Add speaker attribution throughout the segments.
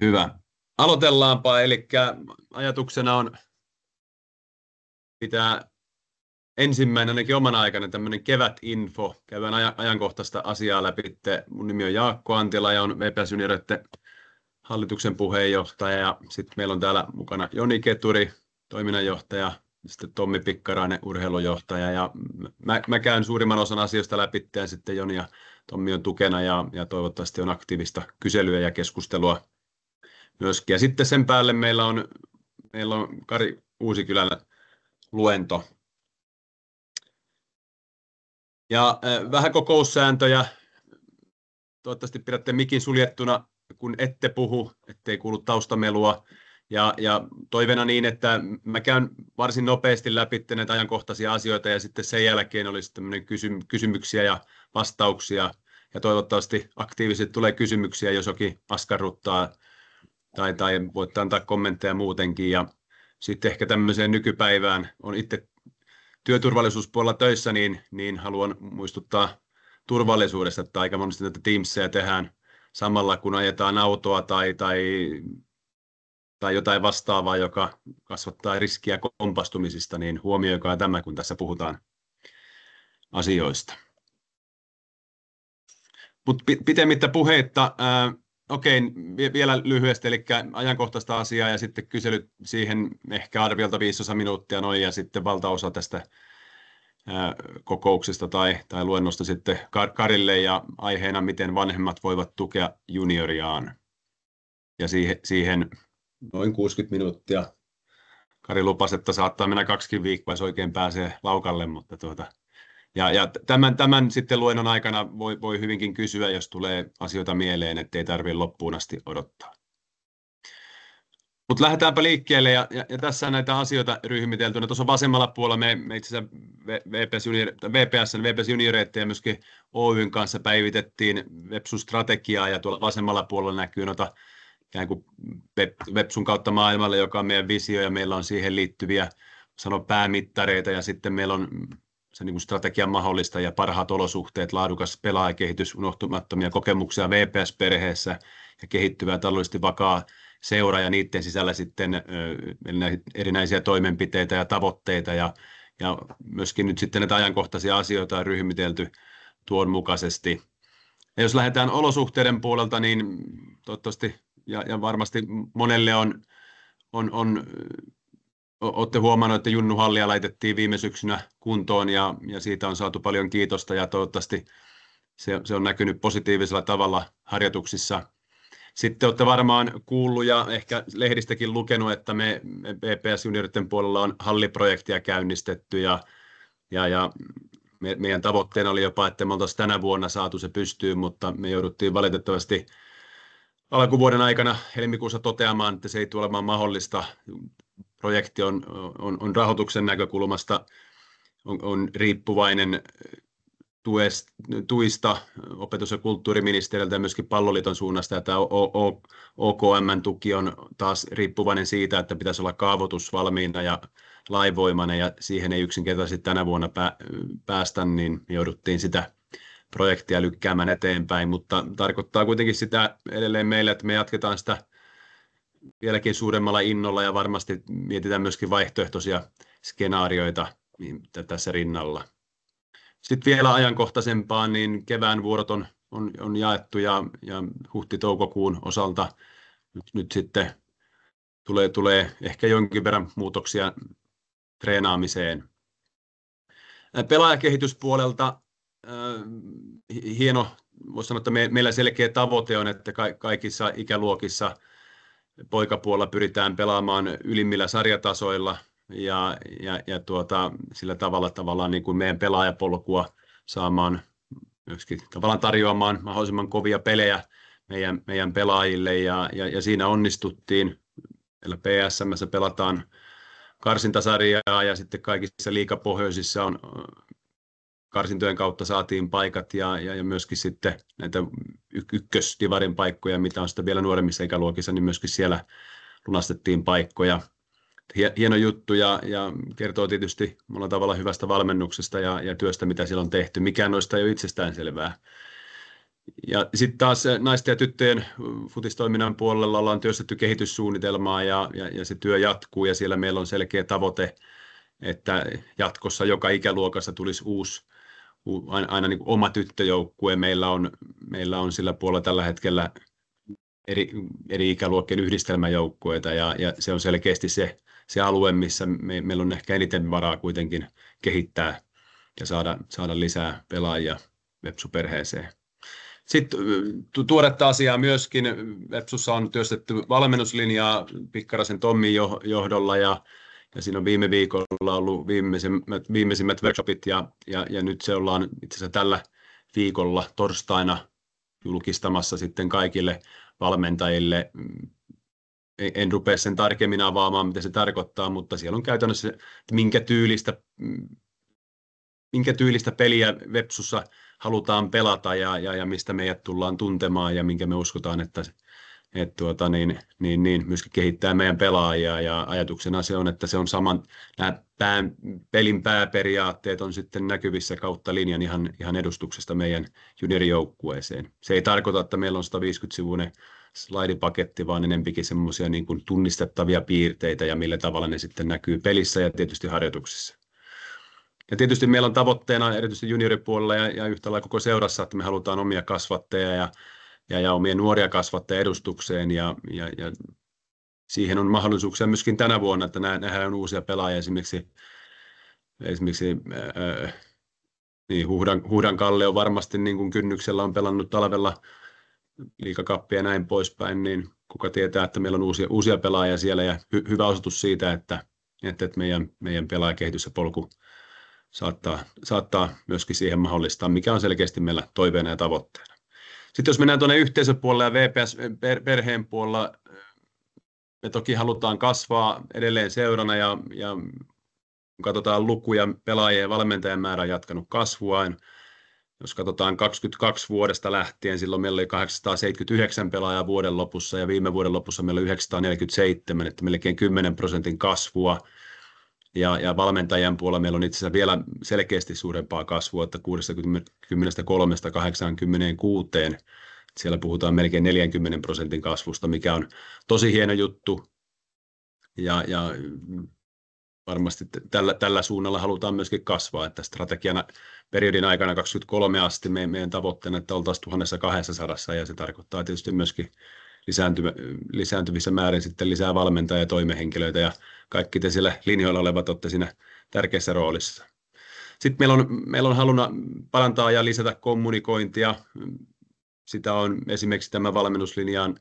Speaker 1: Hyvä. Aloitellaanpa, eli ajatuksena on pitää ensimmäinen ainakin oman aikana tämmöinen kevätinfo. Käydään ajankohtaista asiaa läpi. Mun nimi on Jaakko Antila ja on VPS Junioreiden hallituksen puheenjohtaja. Ja sitten meillä on täällä mukana Joni Keturi, toiminnanjohtaja, sitten Tommi Pikkarainen, urheilujohtaja. Ja mä käyn suurimman osan asioista läpi ja sitten Joni ja Tommi on tukena ja toivottavasti on aktiivista kyselyä ja keskustelua myöskin. Ja sitten sen päälle meillä on Kari Uusikylän luento. Ja vähän kokoussääntöjä. Toivottavasti pidätte mikin suljettuna, kun ette puhu, ettei kuulu taustamelua. Ja toiveena niin, että mä käyn varsin nopeasti läpi näitä ajankohtaisia asioita ja sitten sen jälkeen olisi tämmöinen kysymyksiä ja vastauksia. Ja toivottavasti aktiivisesti tulee kysymyksiä, jos jokin askarruttaa tai voitte antaa kommentteja muutenkin. Ja sitten ehkä tämmöiseen nykypäivään on itse työturvallisuuspuolella töissä, niin haluan muistuttaa turvallisuudesta, että aika monesti näitä Teamsia tehdään samalla, kun ajetaan autoa tai jotain vastaavaa, joka kasvattaa riskiä kompastumisista, niin huomioikaa tämä, kun tässä puhutaan asioista. Mutta pitemmittä puheitta, vielä lyhyesti, eli ajankohtaista asiaa ja sitten kyselyt siihen ehkä arviolta 15 minuuttia noin, ja sitten valtaosa tästä kokouksesta tai luennosta sitten Karille ja aiheena, miten vanhemmat voivat tukea junioriaan. Ja siihen noin 60 minuuttia. Kari lupasi, että saattaa mennä 2 viikkoa, jos oikein pääsee laukalle, mutta ja tämän sitten luennon aikana voi hyvinkin kysyä, jos tulee asioita mieleen, ettei tarvitse loppuun asti odottaa. Mutta lähdetäänpä liikkeelle ja tässä on näitä asioita ryhmiteltynä. Tuossa vasemmalla puolella me itse asiassa VPS Junioreiden ja myöskin Oyn kanssa päivitettiin Vepsun-strategiaa ja tuolla vasemmalla puolella näkyy noita ikään kuin Vepsun kautta maailmalle, joka on meidän visio ja meillä on siihen liittyviä päämittareita ja sitten meillä on se niin kuin strategian mahdollista ja parhaat olosuhteet, laadukas pelaajakehitys, unohtumattomia kokemuksia VPS-perheessä ja kehittyvää taloudellisesti vakaa seura ja niiden sisällä sitten erinäisiä toimenpiteitä ja tavoitteita ja myöskin nyt sitten näitä ajankohtaisia asioita on ryhmitelty tuon mukaisesti. Ja jos lähdetään olosuhteiden puolelta, niin toivottavasti ja varmasti monelle olette huomannut, että Junnuhallia laitettiin viime syksynä kuntoon ja siitä on saatu paljon kiitosta ja toivottavasti se on näkynyt positiivisella tavalla harjoituksissa. Sitten olette varmaan kuullut ja ehkä lehdistäkin lukenut, että me VPS Junioreiden puolella on halliprojektia käynnistetty ja meidän tavoitteena oli jopa, että me oltaisiin tänä vuonna saatu se pystyyn, mutta me jouduttiin valitettavasti alkuvuoden aikana helmikuussa toteamaan, että se ei tule olemaan mahdollista. Projekti on rahoituksen näkökulmasta on riippuvainen tuista opetus- ja kulttuuriministeriöltä ja myöskin Palloliiton suunnasta. Ja tämä OKM-tuki on taas riippuvainen siitä, että pitäisi olla kaavoitus valmiina ja lainvoimainen ja siihen ei yksinkertaisesti tänä vuonna päästä, niin jouduttiin sitä projektia lykkäämään eteenpäin, mutta tarkoittaa kuitenkin sitä edelleen meille, että me jatketaan sitä vieläkin suuremmalla innolla ja varmasti mietitään myöskin vaihtoehtoisia skenaarioita tässä rinnalla. Sitten vielä ajankohtaisempaan, niin kevään vuorot on jaettu ja huhti-toukokuun osalta nyt sitten tulee ehkä jonkin verran muutoksia treenaamiseen. Pelaajakehityspuolelta hieno, voisi sanoa, että meillä selkeä tavoite on, että kaikissa ikäluokissa poikapuolella pyritään pelaamaan ylimmillä sarjatasoilla ja sillä tavalla niin kuin meidän pelaajapolkua saamaan myöskin tavallaan tarjoamaan mahdollisimman kovia pelejä meidän pelaajille ja siinä onnistuttiin. Meillä PSM:ssä pelataan karsintasarjaa ja sitten kaikissa liigapohjoisissa on karsintojen kautta saatiin paikat ja myöskin sitten näitä ykkösdivarin paikkoja, mitä on sitten vielä nuoremmissa ikäluokissa, niin myöskin siellä lunastettiin paikkoja. Hieno juttu ja kertoo tietysti monella tavalla hyvästä valmennuksesta ja työstä, mitä siellä on tehty. Mikään noista ei ole itsestäänselvää. Ja sitten taas naisten ja tyttöjen futistoiminnan puolella ollaan työstetty kehityssuunnitelmaa ja se työ jatkuu ja siellä meillä on selkeä tavoite, että jatkossa joka ikäluokassa tulisi aina niin kuin oma tyttöjoukkue. Meillä on sillä puolella tällä hetkellä eri ikäluokkien yhdistelmäjoukkueita ja se on selkeästi se alue, missä meillä on ehkä eniten varaa kuitenkin kehittää ja saada lisää pelaajia Vepsu-perheeseen. Sitten tuoretta asiaa myöskin. Vepsussa on työstetty valmennuslinjaa Pikkarasen Tommin johdolla ja siinä on viime viikolla ollut viimeisimmät workshopit ja nyt se ollaan itse asiassa tällä viikolla torstaina julkistamassa sitten kaikille valmentajille. En rupea sen tarkemmin avaamaan, mitä se tarkoittaa, mutta siellä on käytännössä, että minkä tyylistä peliä Vepsussa halutaan pelata ja mistä meidät tullaan tuntemaan ja minkä me uskotaan, että myöskin kehittää meidän pelaajia ja ajatuksena se on, että se on nämä pelin pääperiaatteet on sitten näkyvissä kautta linjan ihan edustuksesta meidän juniorijoukkueeseen. Se ei tarkoita, että meillä on 150-sivuinen slaidipaketti, vaan enempikin semmoisia niin kuin tunnistettavia piirteitä ja millä tavalla ne sitten näkyy pelissä ja tietysti harjoituksissa. Ja tietysti meillä on tavoitteena erityisesti junioripuolella ja yhtä lailla koko seurassa, että me halutaan omia kasvattajia ja omia nuoria kasvattajia edustukseen ja siihen on mahdollisuuksia myöskin tänä vuonna, että nähdään on uusia pelaajia esimerkiksi Huhdan Kalle on varmasti niin kuin kynnyksellä on pelannut talvella liigakappia ja näin poispäin, niin kuka tietää, että meillä on uusia pelaajia siellä ja hyvä osoitus siitä, että meidän pelaajakehitys ja polku saattaa myöskin siihen mahdollistaa, mikä on selkeästi meillä toiveena ja tavoitteena. Sitten jos mennään tuonne yhteisöpuolelle ja VPS-perheen puolella, me toki halutaan kasvaa edelleen seurana ja kun katsotaan lukuja, pelaajien ja valmentajien määrä on jatkanut kasvuaan. Jos katsotaan 22 vuodesta lähtien, silloin meillä oli 879 pelaajaa vuoden lopussa ja viime vuoden lopussa meillä oli 947, että melkein 10% kasvua. Ja valmentajien puolella meillä on itse asiassa vielä selkeästi suurempaa kasvua, että 63-86. Siellä puhutaan melkein 40% kasvusta, mikä on tosi hieno juttu. Ja varmasti tällä suunnalla halutaan myöskin kasvaa, että strategiana periodin aikana 2023 asti meidän tavoitteena, että oltaisiin 1200 ja se tarkoittaa tietysti myöskin lisääntyvissä määrin sitten lisää valmentajia ja toimehenkilöitä ja kaikki te siellä linjoilla olevat olette siinä tärkeässä roolissa. Sitten meillä on haluna parantaa ja lisätä kommunikointia. Sitä on esimerkiksi tämä valmennuslinjaan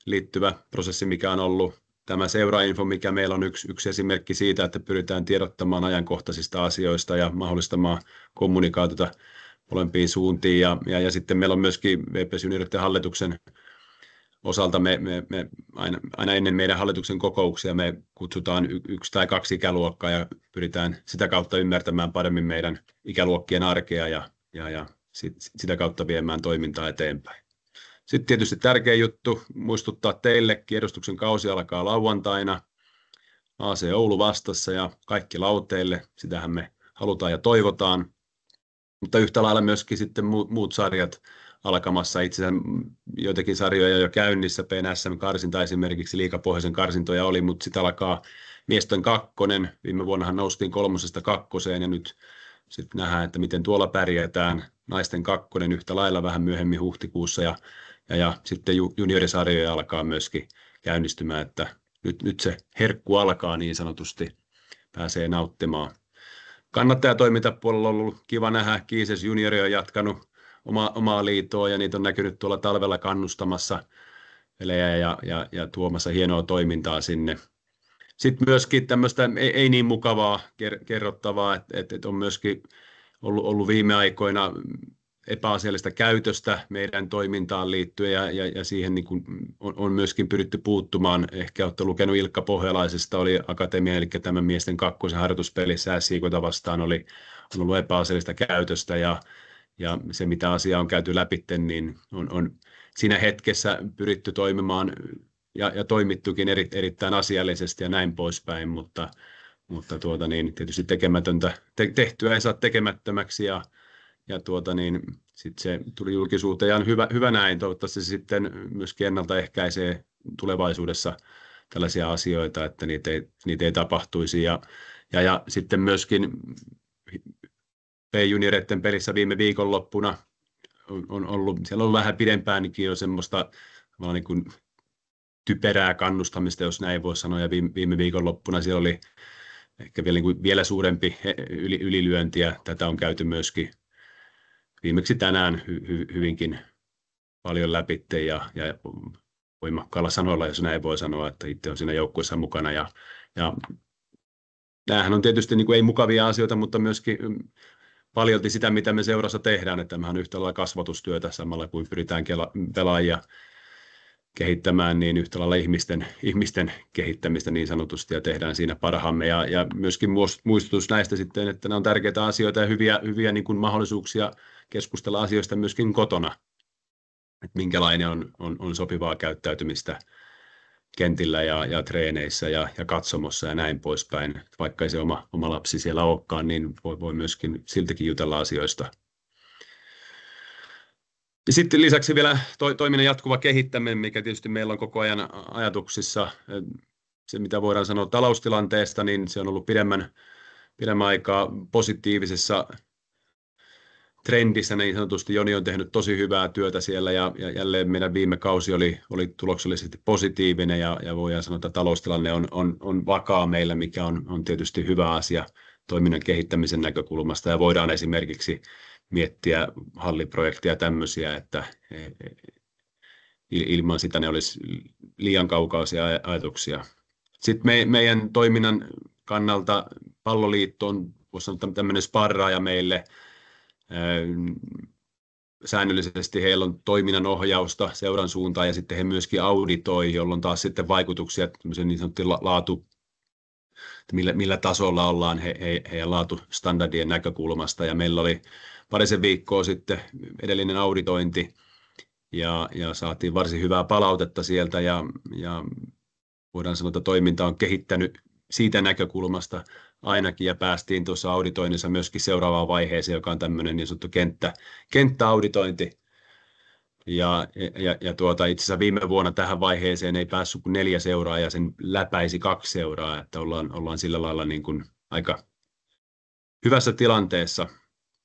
Speaker 1: liittyvä prosessi, mikä on ollut tämä seurainfo, mikä meillä on yksi esimerkki siitä, että pyritään tiedottamaan ajankohtaisista asioista ja mahdollistamaan kommunikaatiota molempiin suuntiin. Ja sitten meillä on myöskin VPS Junioreiden hallituksen osalta aina ennen meidän hallituksen kokouksia me kutsutaan 1 tai 2 ikäluokkaa ja pyritään sitä kautta ymmärtämään paremmin meidän ikäluokkien arkea ja sitä kautta viemään toimintaa eteenpäin. Sitten tietysti tärkeä juttu muistuttaa teillekin, edustuksen kausi alkaa lauantaina, AC Oulu vastassa ja kaikki lauteille, sitähän me halutaan ja toivotaan, mutta yhtä lailla myöskin sitten muut sarjat alkamassa, itse asiassa joitakin sarjoja jo käynnissä, PNSM-karsinta esimerkiksi, liigapohjaisen karsintoja oli, mutta sitten alkaa miesten 2, viime vuonnahan noustiin 3-2 ja nyt sitten nähdään, että miten tuolla pärjätään, naisten 2 yhtä lailla vähän myöhemmin huhtikuussa ja sitten juniorisarjoja alkaa myöskin käynnistymään, että nyt se herkku alkaa niin sanotusti, pääsee nauttimaan. Kannattajatoimintapuolella on ollut kiva nähdä, Kiises juniori on jatkanut omaa liitoa ja niitä on näkynyt tuolla talvella kannustamassa pelejä ja tuomassa hienoa toimintaa sinne. Sitten myöskin tämmöistä ei niin mukavaa kerrottavaa, että on myöskin ollut viime aikoina epäasiallista käytöstä meidän toimintaan liittyen ja siihen niin kuin on myöskin pyritty puuttumaan. Ehkä olette lukenut Ilkka Pohjalaisesta, oli akatemia, eli tämän miesten 2. harjoituspelissä SJK:ta vastaan on ollut epäasiallista käytöstä ja se mitä asiaa on käyty läpi, niin on siinä hetkessä pyritty toimimaan ja toimittukin erittäin asiallisesti ja näin poispäin, mutta tietysti tekemätöntä tehtyä ei saa tekemättömäksi ja sitten se tuli julkisuuteen ja on hyvä näin. Toivottavasti se sitten myöskin ennaltaehkäisee tulevaisuudessa tällaisia asioita, että niitä ei tapahtuisi. Ja sitten myöskin B-junioreiden pelissä viime viikonloppuna on ollut, siellä on vähän pidempäänkin jo semmoista niin kuin typerää kannustamista, jos näin voi sanoa, ja viime viikonloppuna siellä oli ehkä vielä suurempi ylilyönti, ja tätä on käyty myöskin viimeksi tänään hyvinkin paljon läpi, ja voimakkaalla sanoilla, jos näin voi sanoa, että itse on siinä joukkueessa mukana, ja nämähän on tietysti niin kuin ei mukavia asioita, mutta myöskin paljolti sitä, mitä me seurassa tehdään, että tämähän on yhtä lailla kasvatustyötä samalla kuin pyritään pelaajia kehittämään, niin yhtä lailla ihmisten kehittämistä niin sanotusti, ja tehdään siinä parhaamme. Ja myöskin muistutus näistä sitten, että nämä on tärkeitä asioita ja hyviä niin kuin mahdollisuuksia keskustella asioista myöskin kotona, että minkälainen on sopivaa käyttäytymistä kentillä ja treeneissä ja katsomossa ja näin poispäin. Vaikka ei se oma lapsi siellä olekaan, niin voi myöskin siltikin jutella asioista. Ja sitten lisäksi vielä toiminnan jatkuva kehittäminen, mikä tietysti meillä on koko ajan ajatuksissa. Se, mitä voidaan sanoa taloustilanteesta, niin se on ollut pidemmän aikaa positiivisessa trendissä niin sanotusti. Joni on tehnyt tosi hyvää työtä siellä ja jälleen meidän viime kausi oli tuloksellisesti positiivinen ja voidaan sanoa, että taloustilanne on vakaa meillä, mikä on tietysti hyvä asia toiminnan kehittämisen näkökulmasta ja voidaan esimerkiksi miettiä halliprojekteja tämmöisiä, että ilman sitä ne olisi liian kaukaisia ajatuksia. Sitten meidän toiminnan kannalta Palloliitto on, voisi sanoa, tämmöinen sparraaja meille. Säännöllisesti heillä on toiminnan ohjausta seuran suuntaan ja sitten he myöskin auditoi, jolloin taas sitten vaikutuksia niin sanottu laatu, millä tasolla ollaan heidän laatustandardien näkökulmasta. Ja meillä oli parisen viikkoa sitten edellinen auditointi ja saatiin varsin hyvää palautetta sieltä ja voidaan sanoa, että toiminta on kehittänyt siitä näkökulmasta ainakin ja päästiin tuossa auditoinnissa myöskin seuraavaan vaiheeseen, joka on tämmöinen niin sanottu kenttäauditointi. Ja itse asiassa viime vuonna tähän vaiheeseen ei päässyt kuin 4 seuraa ja sen läpäisi 2 seuraa, että ollaan sillä lailla niin kuin aika hyvässä tilanteessa,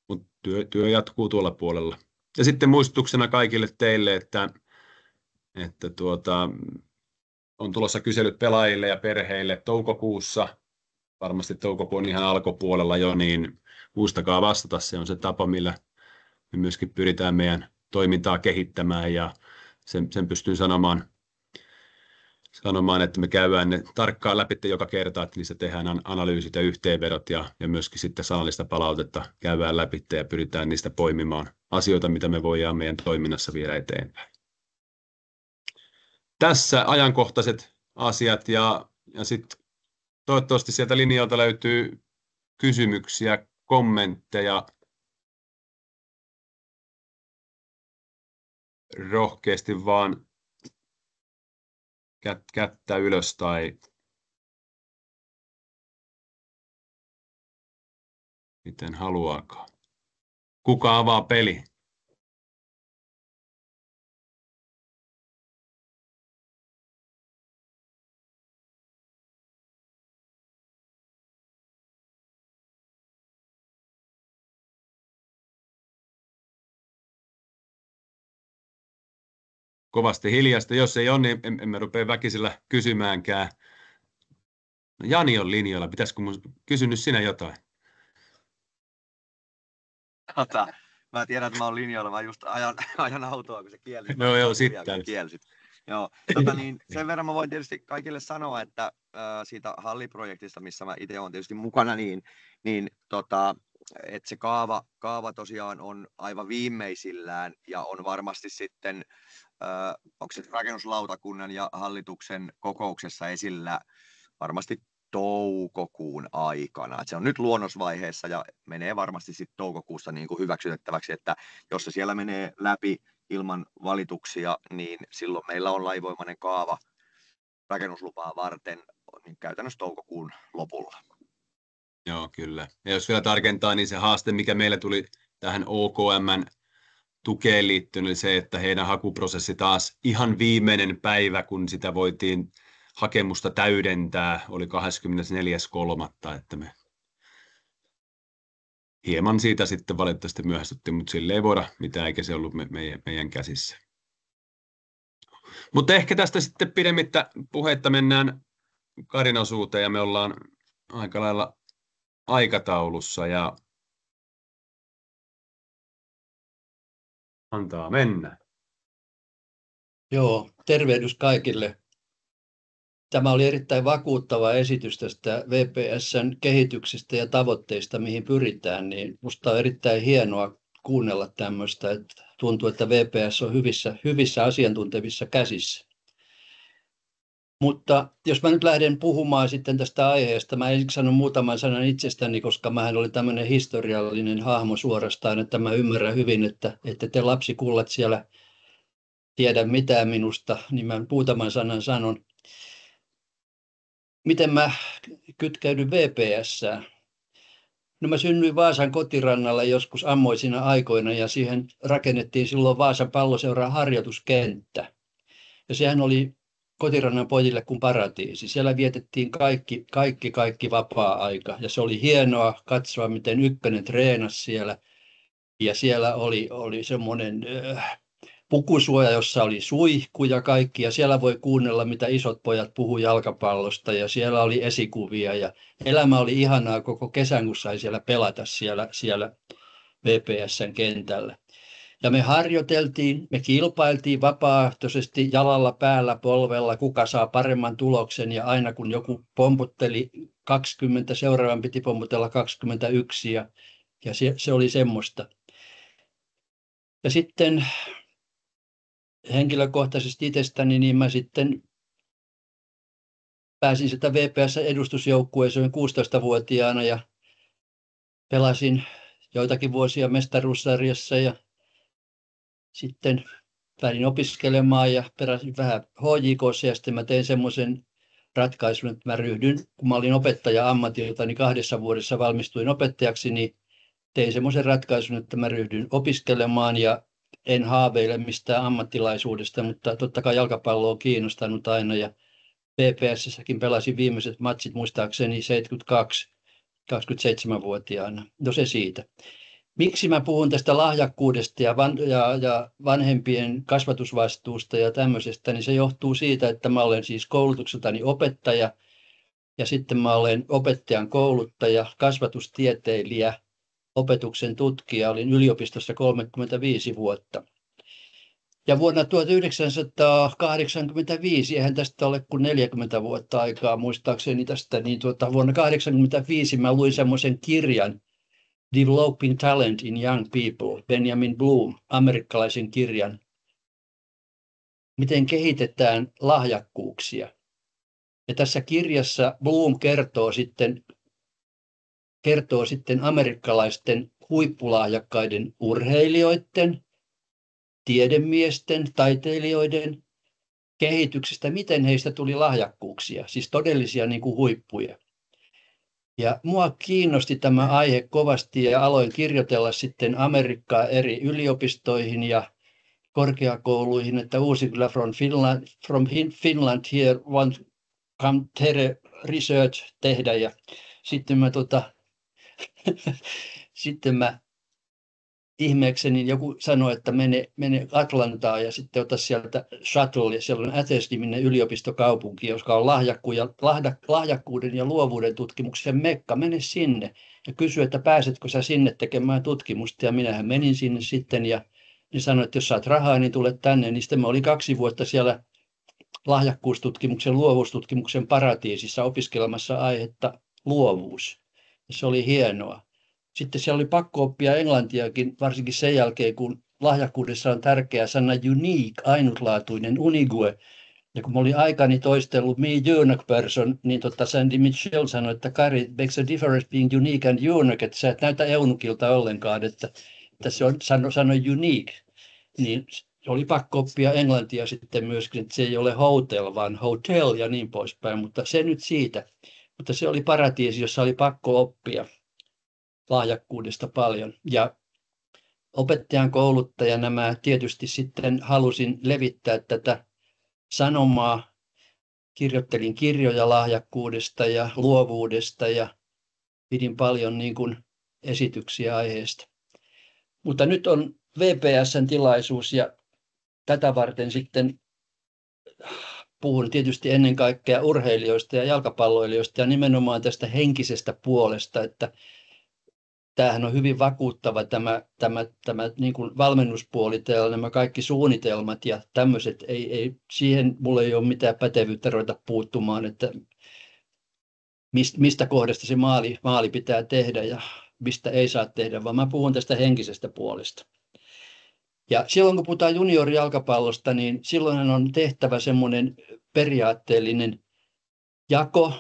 Speaker 1: mutta työ jatkuu tuolla puolella. Ja sitten muistutuksena kaikille teille, että on tulossa kyselyt pelaajille ja perheille toukokuussa. Varmasti toukokuu on ihan alkupuolella jo, niin muistakaa vastata. Se on se tapa, millä me myöskin pyritään meidän toimintaa kehittämään ja sen pystyy sanomaan, että me käydään ne tarkkaan läpi joka kerta, että niissä tehdään analyysit ja yhteenvedot ja myöskin sitten sanallista palautetta käydään läpi ja pyritään niistä poimimaan asioita, mitä me voidaan meidän toiminnassa viedä eteenpäin. Tässä ajankohtaiset asiat ja sitten toivottavasti sieltä linjalta löytyy kysymyksiä, kommentteja. Rohkeasti vaan kättä ylös tai miten haluaakaan. Kuka avaa peli? Kovasti hiljaista. Jos ei ole, niin emme rupea väkisellä kysymäänkään. No, Jani on linjoilla. Pitäisikö mun kysynyt sinä jotain?
Speaker 2: Mä tiedän, että mä oon linjoilla. Mä just ajan autoa, kun se kielsi.
Speaker 1: No joo, sitten.
Speaker 2: Joo, sen verran mä voin tietysti kaikille sanoa, että siitä halliprojektista, missä mä itse olen tietysti mukana, että se kaava tosiaan on aivan viimeisillään ja on varmasti sitten, onko se rakennuslautakunnan ja hallituksen kokouksessa esillä varmasti toukokuun aikana. Et se on nyt luonnosvaiheessa ja menee varmasti sitten toukokuussa niin kuin hyväksytettäväksi, että jos se siellä menee läpi ilman valituksia, niin silloin meillä on lainvoimainen kaava rakennuslupaa varten niin käytännössä toukokuun lopulla.
Speaker 1: Joo, kyllä. Ja jos vielä tarkentaa, niin se haaste, mikä meillä tuli tähän OKM:n tukeen liittyen oli se, että heidän hakuprosessi taas ihan viimeinen päivä, kun sitä voitiin hakemusta täydentää, oli 24.3. että me hieman siitä sitten valitettavasti myöhästyttiin, mutta sille ei voida mitään, eikä se ollut meidän käsissä. Mutta ehkä tästä sitten pidemmittä puheitta mennään Karin osuuteen, ja me ollaan aika lailla aikataulussa, ja antaa mennä.
Speaker 3: Joo, tervehdys kaikille. Tämä oli erittäin vakuuttava esitys tästä VPS:n kehityksestä ja tavoitteista, mihin pyritään. Niin minusta on erittäin hienoa kuunnella tämmöistä, että tuntuu, että VPS on hyvissä asiantuntevissa käsissä. Mutta jos mä nyt lähden puhumaan sitten tästä aiheesta, mä ensiksi sanon muutaman sanan itsestäni, koska mähän oli tämmöinen historiallinen hahmo suorastaan, että mä ymmärrän hyvin, että te lapsikullat siellä tiedä mitään minusta, niin mä muutaman sanan sanon. Miten mä kytkeydyn VPS:ään? No mä synnyin Vaasan kotirannalla joskus ammoisina aikoina ja siihen rakennettiin silloin Vaasan Palloseuran harjoituskenttä. Ja sehän oli kotirannan pojille kuin paratiisi. Siellä vietettiin kaikki vapaa-aika ja se oli hienoa katsoa, miten ykkönen treenasi siellä. Ja siellä oli semmoinen pukusuoja, jossa oli suihku ja kaikki, ja siellä voi kuunnella, mitä isot pojat puhuu jalkapallosta, ja siellä oli esikuvia, ja elämä oli ihanaa koko kesän, kun sai siellä pelata siellä VPS:n kentällä. Ja me harjoiteltiin, me kilpailtiin vapaaehtoisesti jalalla, päällä, polvella, kuka saa paremman tuloksen, ja aina kun joku pomputteli 20, seuraavan piti pomputella 21, ja se oli semmoista. Ja sitten henkilökohtaisesti itsestäni, niin mä sitten pääsin sitä VPS-edustusjoukkueeseen 16-vuotiaana ja pelasin joitakin vuosia mestaruussarjassa ja sitten lähdin opiskelemaan ja peräsin vähän HJK:ssa ja sitten mä tein semmoisen ratkaisun, että mä ryhdyin, kun mä olin opettaja ammatilta, niin 2 vuodessa valmistuin opettajaksi, niin tein semmoisen ratkaisun, että mä ryhdyin opiskelemaan ja en haaveile mistään ammattilaisuudesta, mutta totta kai jalkapallo on kiinnostanut aina ja VPS:ssäkin pelasin viimeiset matsit muistaakseni 72, 27-vuotiaana. No se siitä. Miksi mä puhun tästä lahjakkuudesta ja vanhempien kasvatusvastuusta ja tämmöisestä, niin se johtuu siitä, että mä olen siis koulutukseltani opettaja ja sitten mä olen opettajan kouluttaja, kasvatustieteilijä, opetuksen tutkija, olin yliopistossa 35 vuotta. Ja vuonna 1985, eihän tästä ole kuin 40 vuotta aikaa muistaakseni tästä, niin vuonna 1985 mä luin semmoisen kirjan, Developing Talent in Young People, Benjamin Bloom, amerikkalaisen kirjan, miten kehitetään lahjakkuuksia. Ja tässä kirjassa Bloom kertoo sitten amerikkalaisten huippulahjakkaiden urheilijoiden, tiedemiesten, taiteilijoiden kehityksestä, miten heistä tuli lahjakkuuksia, siis todellisia niin kuin huippuja. Ja mua kiinnosti tämä aihe kovasti ja aloin kirjoitella sitten Amerikkaa eri yliopistoihin ja korkeakouluihin, että Uusikylä from Finland here want come research tehdä ja sitten mä ihmeekseni joku sanoi, että mene Atlantaan ja sitten ota sieltä shuttle, ja siellä on Athens-niminen yliopistokaupunki, joka on lahjakkuuden ja luovuuden tutkimuksen mekka. Mene sinne ja kysy, että pääsetkö sä sinne tekemään tutkimusta, ja minähän menin sinne sitten ja ne sanoi, että jos saat rahaa, niin tule tänne. Niin sitten mä olin 2 vuotta siellä lahjakkuustutkimuksen, luovuustutkimuksen paratiisissa opiskelemassa aihetta luovuus. Ja se oli hienoa. Sitten siellä oli pakko oppia englantiakin, varsinkin sen jälkeen, kun lahjakkuudessa on tärkeä sana unique, ainutlaatuinen, unique. Ja kun mä olin aikani toistellut me unique person, niin Sandy Mitchell sanoi, että Kari, it makes a difference being unique and unique, että sä et näytä eunukilta ollenkaan, että se on sanoi unique. Niin oli pakko oppia englantia sitten myöskin, että se ei ole hotel, vaan hotel ja niin poispäin, mutta se nyt siitä. Mutta se oli paratiisi, jossa oli pakko oppia lahjakkuudesta paljon. Ja opettajan kouluttajana mä tietysti sitten halusin levittää tätä sanomaa. Kirjoittelin kirjoja lahjakkuudesta ja luovuudesta ja pidin paljon niin kuin esityksiä aiheesta. Mutta nyt on VPS:n tilaisuus ja tätä varten sitten puhun tietysti ennen kaikkea urheilijoista ja jalkapalloilijoista ja nimenomaan tästä henkisestä puolesta, että tämähän on hyvin vakuuttava tämä niin kuin valmennuspuoli, nämä kaikki suunnitelmat ja tämmöiset, siihen mulla ei ole mitään pätevyyttä ruveta puuttumaan, että mistä kohdasta se maali pitää tehdä ja mistä ei saa tehdä, vaan mä puhun tästä henkisestä puolesta. Ja silloin kun puhutaan juniorijalkapallosta, niin silloinhan on tehtävä semmoinen periaatteellinen jako,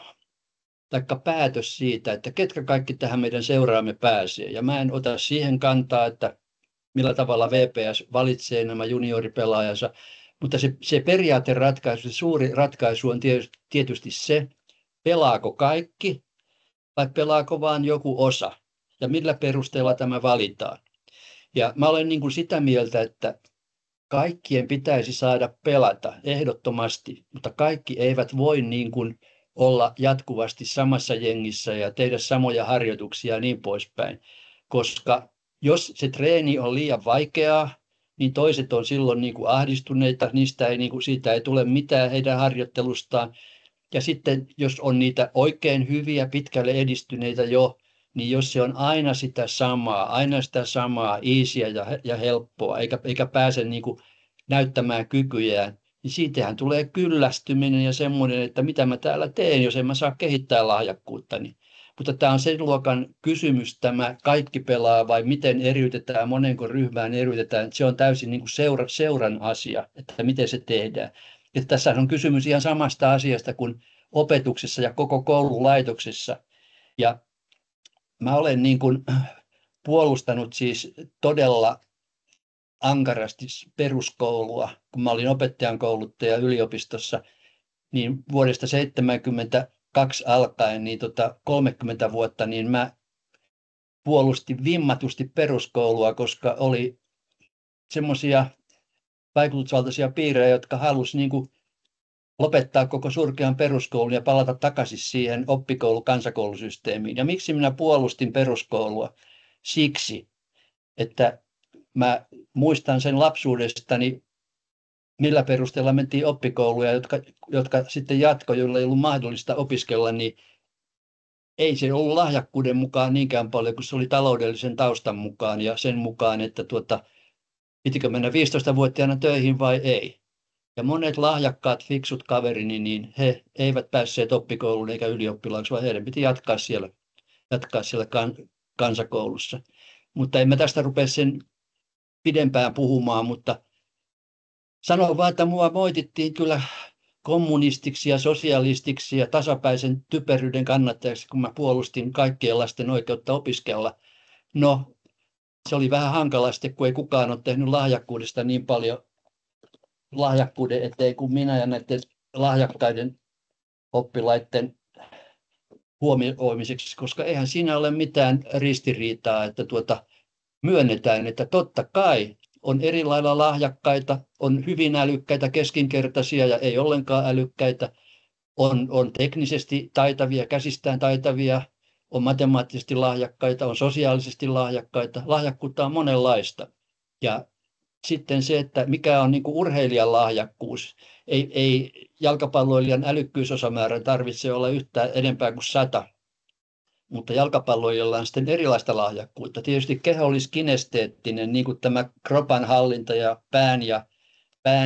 Speaker 3: taikka päätös siitä, että ketkä kaikki tähän meidän seuraamme pääsee. Ja mä en ota siihen kantaa, että millä tavalla VPS valitsee nämä junioripelaajansa, mutta se periaateratkaisu, se suuri ratkaisu on tietysti se, pelaako kaikki vai pelaako vain joku osa ja millä perusteella tämä valitaan. Ja mä olen niin kuin sitä mieltä, että kaikkien pitäisi saada pelata ehdottomasti, mutta kaikki eivät voi niin kuin olla jatkuvasti samassa jengissä ja tehdä samoja harjoituksia ja niin poispäin. Koska jos se treeni on liian vaikeaa, niin toiset on silloin niin kuin ahdistuneita, siitä ei tule mitään heidän harjoittelustaan. Ja sitten jos on niitä oikein hyviä, pitkälle edistyneitä jo, niin jos se on aina sitä samaa, easyä ja helppoa, eikä pääse niin kuin näyttämään kykyjään, niin siitähän tulee kyllästyminen ja semmoinen, että mitä mä täällä teen, jos en mä saa kehittää lahjakkuuttani. Mutta tämä on sen luokan kysymys, tämä kaikki pelaa vai miten eriytetään, monenko ryhmään eriytetään. Se on täysin niin kuin seuran asia, että miten se tehdään. Ja tässä on kysymys ihan samasta asiasta kuin opetuksessa ja koko koululaitoksessa. Ja mä olen niin kuin puolustanut siis todella ankarasti peruskoulua, kun mä olin opettajan kouluttaja yliopistossa, niin vuodesta 1972 alkaen, niin 30 vuotta, niin mä puolustin vimmatusti peruskoulua, koska oli semmoisia vaikutusvaltaisia piirejä, jotka halusivat niin kuin lopettaa koko surkean peruskoulun ja palata takaisin siihen oppikoulu-kansakoulusysteemiin. Ja miksi minä puolustin peruskoulua? Siksi, että mä muistan sen lapsuudestani, millä perusteella mentiin oppikouluja, jotka sitten joilla ei ollut mahdollista opiskella, niin ei se ollut lahjakkuuden mukaan niinkään paljon kuin se oli taloudellisen taustan mukaan ja sen mukaan, että pitikö mennä 15-vuotiaana töihin vai ei. Ja monet lahjakkaat, fiksut kaverini, niin he eivät päässeet oppikouluun eikä ylioppilaaksi, vaan heidän piti jatkaa siellä kansakoulussa. Mutta en mä tästä rupea sen pidempään puhumaan, mutta sanon vaan, että mua moitittiin kyllä kommunistiksi ja sosialistiksi ja tasapäisen typeryyden kannattajaksi, kun mä puolustin kaikkien lasten oikeutta opiskella. No, se oli vähän hankalasti, kun ei kukaan ole tehnyt lahjakkuudesta niin paljon lahjakkuuden eteen kuin minä ja näiden lahjakkaiden oppilaiden huomioimiseksi, koska eihän siinä ole mitään ristiriitaa, että myönnetään, että totta kai on eri lailla lahjakkaita, on hyvin älykkäitä, keskinkertaisia ja ei ollenkaan älykkäitä, on teknisesti taitavia, käsistään taitavia, on matemaattisesti lahjakkaita, on sosiaalisesti lahjakkaita. Lahjakkuutta on monenlaista. Ja sitten se, että mikä on niin kuin urheilijan lahjakkuus. Ei jalkapalloilijan älykkyysosamäärän tarvitse olla yhtään enempää kuin 100. Mutta jalkapalloilijalla on sitten erilaista lahjakkuutta. Tietysti keho olisi kinesteettinen, niin kuin tämä kropan hallinta ja pään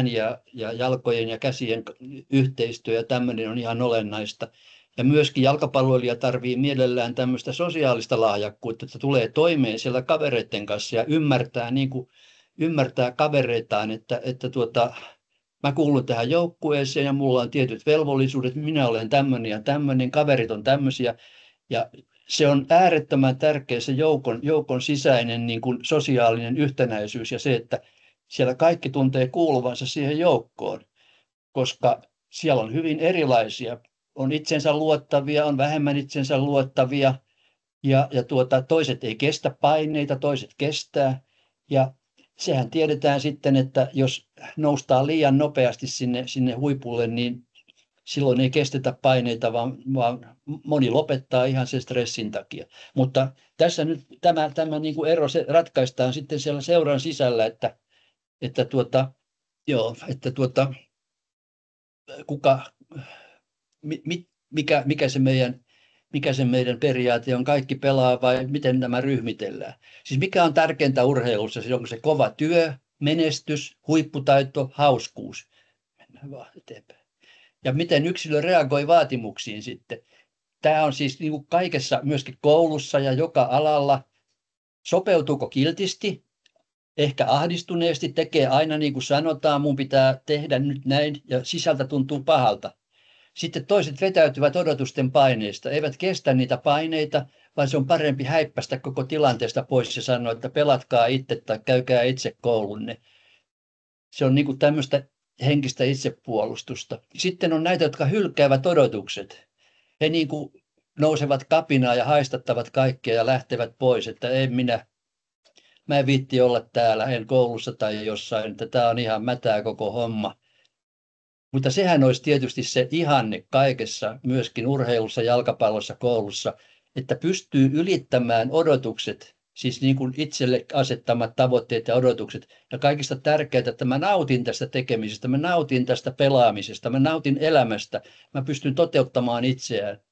Speaker 3: ja jalkojen ja käsien yhteistyö ja tämmöinen on ihan olennaista. Ja myöskin jalkapalloilija tarvitsee mielellään tämmöistä sosiaalista lahjakkuutta, että tulee toimeen siellä kavereiden kanssa ja ymmärtää kavereitaan, että mä kuulun tähän joukkueeseen ja mulla on tietyt velvollisuudet, minä olen tämmöinen ja tämmöinen, kaverit on tämmöisiä. Ja se on äärettömän tärkeä se joukon sisäinen niin kuin sosiaalinen yhtenäisyys ja se, että siellä kaikki tuntee kuuluvansa siihen joukkoon, koska siellä on hyvin erilaisia. On itsensä luottavia, on vähemmän itsensä luottavia ja toiset ei kestä paineita, toiset kestää. Ja sehän tiedetään sitten, että jos noustaan liian nopeasti sinne huipulle, niin silloin ei kestetä paineita, vaan moni lopettaa ihan sen stressin takia. Mutta tässä nyt tämä niin kuin ero se ratkaistaan sitten siellä seuran sisällä, että kuka, mikä se meidän periaate on, kaikki pelaa vai miten nämä ryhmitellään. Siis mikä on tärkeintä urheilussa, onko se kova työ, menestys, huipputaito, hauskuus. Mennään vaan eteenpäin. Ja miten yksilö reagoi vaatimuksiin sitten. Tämä on siis niin kuin kaikessa, myöskin koulussa ja joka alalla. Sopeutuuko kiltisti, ehkä ahdistuneesti, tekee aina niin kuin sanotaan, mun pitää tehdä nyt näin ja sisältä tuntuu pahalta. Sitten toiset vetäytyvät odotusten paineista, eivät kestä niitä paineita, vaan se on parempi häippästä koko tilanteesta pois ja sanoa, että pelatkaa itse tai käykää itse koulunne. Se on niin kuin tämmöistä henkistä itsepuolustusta. Sitten on näitä, jotka hylkäävät odotukset. He niin kuin nousevat kapinaa ja haistattavat kaikkea ja lähtevät pois, että mä en viitti olla täällä, en koulussa tai jossain, että tämä on ihan mätää koko homma. Mutta sehän olisi tietysti se ihanne kaikessa, myöskin urheilussa, jalkapallossa, koulussa, että pystyy ylittämään odotukset, siis niin kuin itselle asettamat tavoitteet ja odotukset. Ja kaikista tärkeintä, että mä nautin tästä tekemisestä, mä nautin tästä pelaamisesta, mä nautin elämästä, mä pystyn toteuttamaan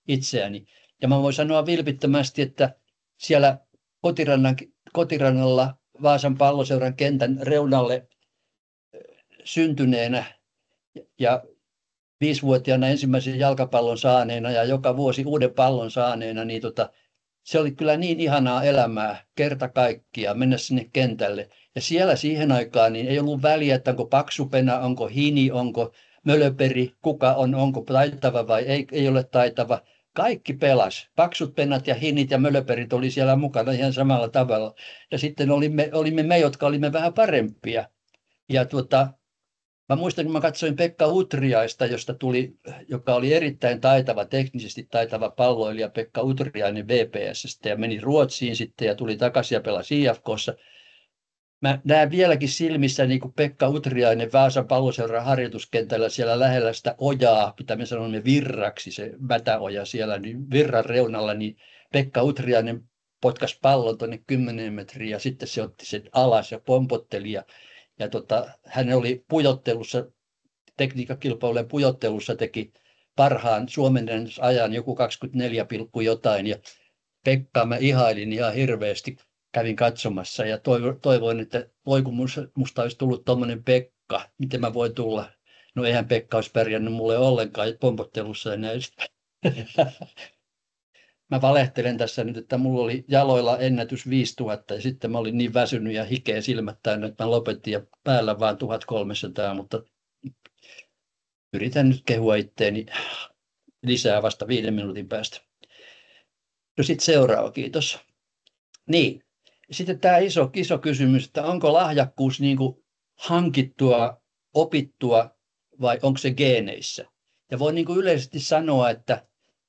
Speaker 3: itseäni. Ja mä voin sanoa vilpittömästi, että siellä kotirannalla Vaasan Palloseuran kentän reunalle syntyneenä ja 5-vuotiaana ensimmäisen jalkapallon saaneena ja joka vuosi uuden pallon saaneena, niin se oli kyllä niin ihanaa elämää kerta kaikkiaan mennä sinne kentälle. Ja siellä siihen aikaan niin ei ollut väliä, että onko paksupena, onko hini, onko mölöperi, kuka on, onko taitava vai ei ole taitava. Kaikki pelas. Paksut pennat ja hinit ja mölöperit oli siellä mukana ihan samalla tavalla. Ja sitten olimme me, jotka olimme vähän parempia. Ja mä muistan, kun mä katsoin Pekka Utriaista, joka oli erittäin taitava, teknisesti taitava palloilija, Pekka Utriainen VPS:stä ja meni Ruotsiin sitten ja tuli takaisin ja pelasi IFK:ssa. Mä näen vieläkin silmissä niin kuin Pekka Utriainen Vaasan Palloseuran harjoituskentällä siellä lähellä sitä ojaa, mitä me sanomme virraksi, se mätäoja siellä, niin virran reunalla, niin Pekka Utriainen potkasi pallon tuonne 10 metriä ja sitten se otti sen alas ja pompotteli ja hän oli pujottelussa, tekniikkakilpailujen pujottelussa teki parhaan Suomen ajan joku 24, jotain ja Pekkaa mä ihailin ihan hirveästi, kävin katsomassa ja toivoin, että voi kun musta olisi tullut tommonen Pekka, miten mä voin tulla. No eihän Pekka olisi pärjännyt mulle ollenkaan pompottelussa enää. Mä valehtelen tässä nyt, että mulla oli jaloilla ennätys 5000 ja sitten mä olin niin väsynyt ja hikeä silmät täynnä, että mä lopetin ja päällä vaan 1300, mutta yritän nyt kehua itteeni lisää vasta 5 minuutin päästä. No sitten seuraava, kiitos. Niin, sitten tämä iso kysymys, että onko lahjakkuus niin kuin hankittua, opittua vai onko se geeneissä? Ja voi niin kuin yleisesti sanoa, että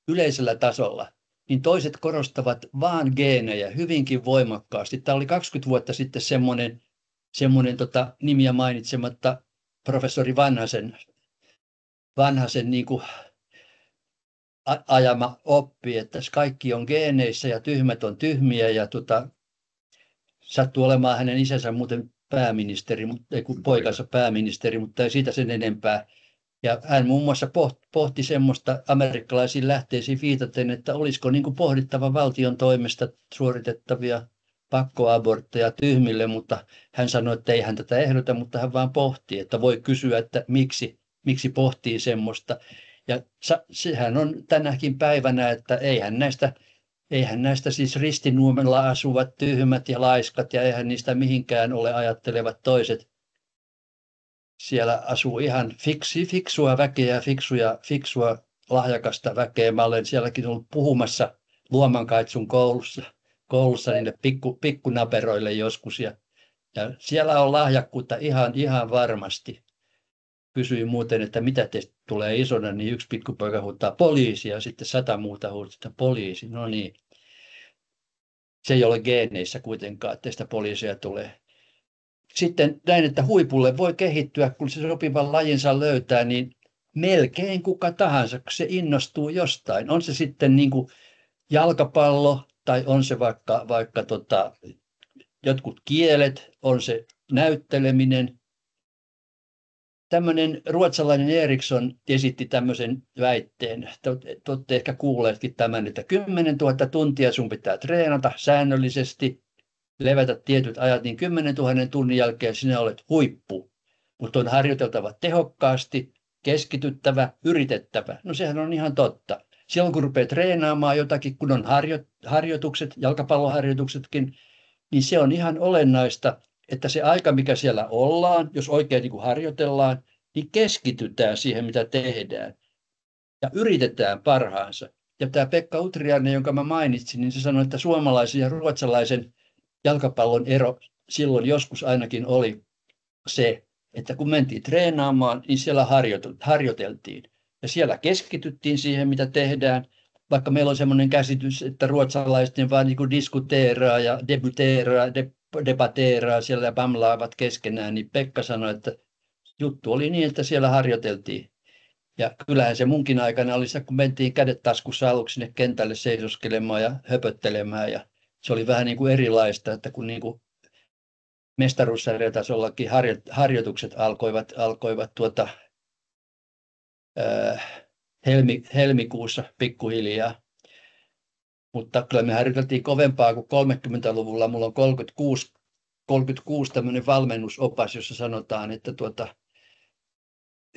Speaker 3: yleisellä tasolla niin toiset korostavat vaan geenejä hyvinkin voimakkaasti. Tämä oli 20 vuotta sitten semmoinen nimiä mainitsematta professori Vanhasen niin kuin ajama oppi, että kaikki on geeneissä ja tyhmät on tyhmiä ja sattuu olemaan hänen isänsä muuten pääministeri, ei kun poikansa pääministeri, mutta ei siitä sen enempää. Ja hän muun muassa pohti semmoista amerikkalaisiin lähteisiin viitaten, että olisiko niin kuin pohdittava valtion toimesta suoritettavia pakkoabortteja tyhmille, mutta hän sanoi, että ei hän tätä ehdota, mutta hän vaan pohtii, että voi kysyä, että miksi pohtii semmoista. Ja sehän on tänäkin päivänä, että eihän näistä siis Ristinuomella asuvat tyhmät ja laiskat ja eihän niistä mihinkään ole ajattelevat toiset. Siellä asuu ihan fiksua väkeä, fiksua lahjakasta väkeä. Mä olen sielläkin ollut puhumassa Luomankaitsun koulussa niille pikkunaperoille joskus. Ja siellä on lahjakkuutta ihan varmasti. Kysyin muuten, että mitä teistä tulee isona, niin yksi pikkupoika huutaa poliisi ja sitten 100 muuta huutaa poliisi. No niin. Se ei ole geeneissä kuitenkaan, että teistä poliiseja tulee. sitten näin, että huipulle voi kehittyä, kun se sopivan lajinsa löytää, niin melkein kuka tahansa, kun se innostuu jostain. On se sitten niin kuin jalkapallo tai on se vaikka jotkut kielet, on se näytteleminen. Tämmöinen ruotsalainen Eriksson esitti tämmöisen väitteen. Te olette ehkä kuulleetkin tämän, että 10 000 tuntia sun pitää treenata säännöllisesti, levätä tietyt ajat, niin 10 000 tunnin jälkeen sinä olet huippu. Mutta on harjoiteltava tehokkaasti, keskityttävä, yritettävä. No sehän on ihan totta. Silloin kun rupeaa treenaamaan jotakin, kun on harjoitukset, jalkapalloharjoituksetkin, niin se on ihan olennaista, että se aika, mikä siellä ollaan, jos oikein niin kuin harjoitellaan, niin keskitytään siihen, mitä tehdään. Ja yritetään parhaansa. Ja tämä Pekka Utriainen, jonka mä mainitsin, niin se sanoi, että suomalaisen ja ruotsalaisen jalkapallon ero silloin joskus ainakin oli se, että kun mentiin treenaamaan, niin siellä harjoiteltiin. Ja siellä keskityttiin siihen, mitä tehdään. Vaikka meillä on sellainen käsitys, että ruotsalaiset vaan niin kuin diskuteeraa ja debateeraa siellä ja bamlaavat keskenään, niin Pekka sanoi, että juttu oli niin, että siellä harjoiteltiin. Ja kyllähän se munkin aikana oli se, kun mentiin kädet taskussa aluksi sinne kentälle seisoskelemaan ja höpöttelemään. Ja se oli vähän niin kuin erilaista, että kun niin kuin mestaruussarjatasollakin harjoitukset alkoivat helmikuussa pikkuhiljaa. Mutta kyllä me harjoiteltiin kovempaa kuin 30-luvulla. Mulla on 36 tämmöinen valmennusopas, jossa sanotaan, että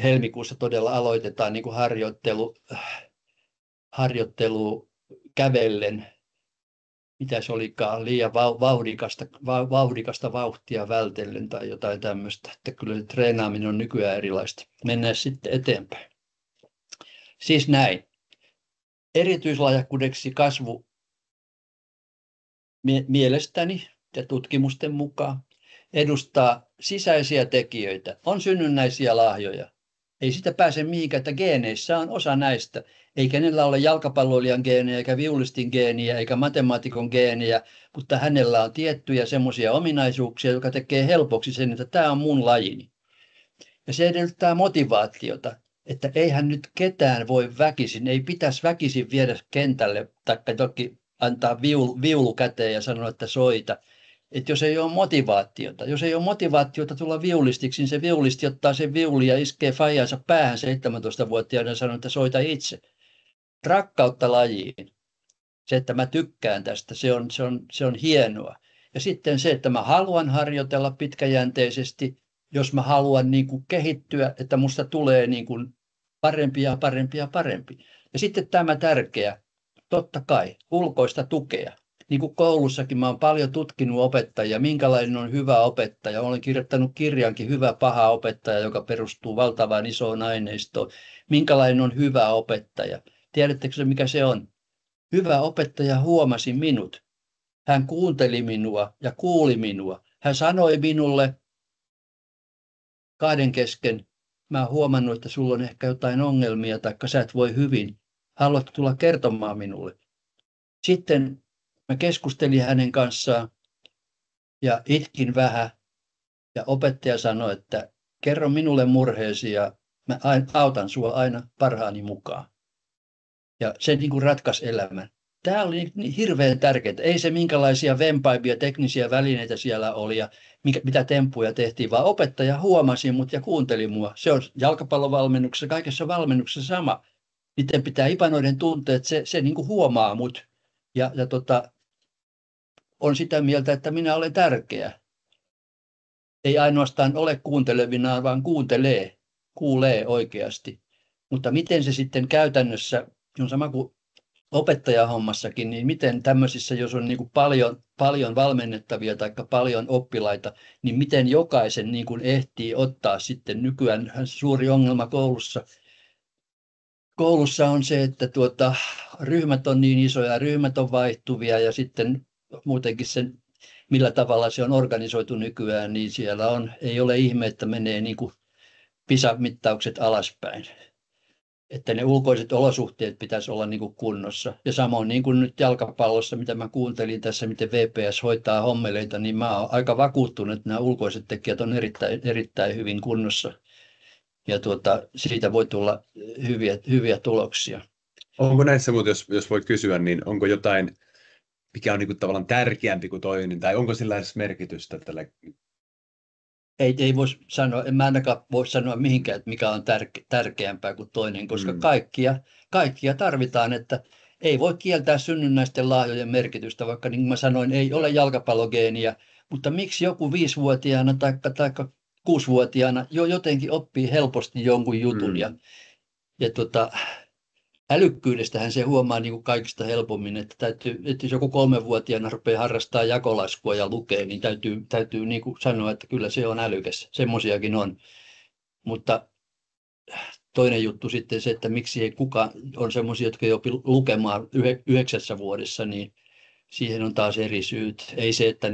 Speaker 3: helmikuussa todella aloitetaan niin kuin harjoittelu kävellen. Mitä se olikaan, liian vauhdikasta vauhtia vältellen tai jotain tämmöistä. Että kyllä se treenaaminen on nykyään erilaista. Mennään sitten eteenpäin. Siis näin. Erityislahjakkuudeksi kasvu mielestäni ja tutkimusten mukaan edustaa sisäisiä tekijöitä. On synnynnäisiä lahjoja. Ei sitä pääse mihinkään, että geeneissä on osa näistä. Ei kenellä ole jalkapalloilijan geenejä, eikä viulistin geeniä, eikä matemaatikon geeniä, mutta hänellä on tiettyjä semmoisia ominaisuuksia, jotka tekee helpoksi sen, että tämä on mun lajini. Ja se edellyttää motivaatiota, että eihän nyt ketään voi väkisin, ei pitäisi väkisin viedä kentälle, tai toki antaa viulu käteen ja sanoa, että soita. Että jos ei ole motivaatiota tulla viulistiksi, niin se viulisti ottaa sen viuli ja iskee faijansa päähän 17-vuotiaana ja sanoo, että soita itse. Rakkautta lajiin. Se, että mä tykkään tästä, se on hienoa. Ja sitten se, että mä haluan harjoitella pitkäjänteisesti, jos mä haluan niin kuin kehittyä, että musta tulee niin kuin parempi ja parempi ja parempi. Ja sitten tämä tärkeä, totta kai, ulkoista tukea. Niin kuin koulussakin mä oon paljon tutkinut opettajia, minkälainen on hyvä opettaja. Olen kirjoittanut kirjankin Hyvä paha opettaja, joka perustuu valtavaan isoon aineistoon. Minkälainen on hyvä opettaja? Tiedättekö se, mikä se on? Hyvä opettaja huomasi minut. Hän kuunteli minua ja kuuli minua. Hän sanoi minulle kahden kesken, mä oon huomannut, että sulla on ehkä jotain ongelmia, taikka sä et voi hyvin. Haluatko tulla kertomaan minulle? Sitten mä keskustelin hänen kanssaan ja itkin vähän. Ja opettaja sanoi, että kerro minulle murheesi ja mä autan sua aina parhaani mukaan. Ja se niin kuin ratkaisi elämän. Tämä oli niin hirveän tärkeää. Ei se minkälaisia vempaivia teknisiä välineitä siellä oli ja mitä temppuja tehtiin, vaan opettaja huomasi mut ja kuunteli mua. Se on jalkapallovalmennuksessa, kaikessa valmennuksessa sama. Niiden pitää ipanoiden tuntea, että se niin kuin huomaa mut. Ja on sitä mieltä, että minä olen tärkeä. Ei ainoastaan ole kuuntelevinaan, vaan kuulee oikeasti. Mutta miten se sitten käytännössä, on sama kuin opettajahommassakin, niin miten tämmöisissä, jos on niin kuin paljon valmennettavia tai paljon oppilaita, niin miten jokaisen niin kuin ehtii ottaa sitten nykyään suuri ongelma koulussa on se, että ryhmät on niin isoja, ryhmät on vaihtuvia ja sitten muutenkin sen, millä tavalla se on organisoitu nykyään, niin siellä ei ole ihme, että menee niin kuin PISA-mittaukset alaspäin. että ne ulkoiset olosuhteet pitäisi olla niin kuin kunnossa. Ja samoin niin kuin nyt jalkapallossa, mitä mä kuuntelin tässä, miten VPS hoitaa hommeleita, niin mä oon aika vakuuttunut, että nämä ulkoiset tekijät on erittäin hyvin kunnossa. Ja siitä voi tulla hyviä tuloksia.
Speaker 1: Onko näissä, mutta jos voi kysyä, niin onko jotain, mikä on niin kuin tavallaan tärkeämpi kuin toinen, tai onko sillä edes merkitystä tälle?
Speaker 3: Ei voi sanoa, en mä ainakaan voi sanoa mihinkään, että mikä on tärkeämpää kuin toinen, koska kaikkia tarvitaan, että ei voi kieltää synnynnäisten lahjojen merkitystä, vaikka niin kuin mä sanoin, ei ole jalkapallogeeniä, mutta miksi joku 5-vuotiaana tai 6-vuotiaana jo jotenkin oppii helposti jonkun jutun ja älykkyydestähän se huomaa niin kuin kaikista helpommin, että jos joku 3-vuotiaana rupeaa harrastamaan jakolaskua ja lukee, niin täytyy niin kuin sanoa, että kyllä se on älykäs. Semmoisiakin on. Mutta toinen juttu sitten se, että miksi ei kukaan on semmoisia, jotka ei opi lukemaan 9 vuodessa, niin siihen on taas eri syyt. Ei se, että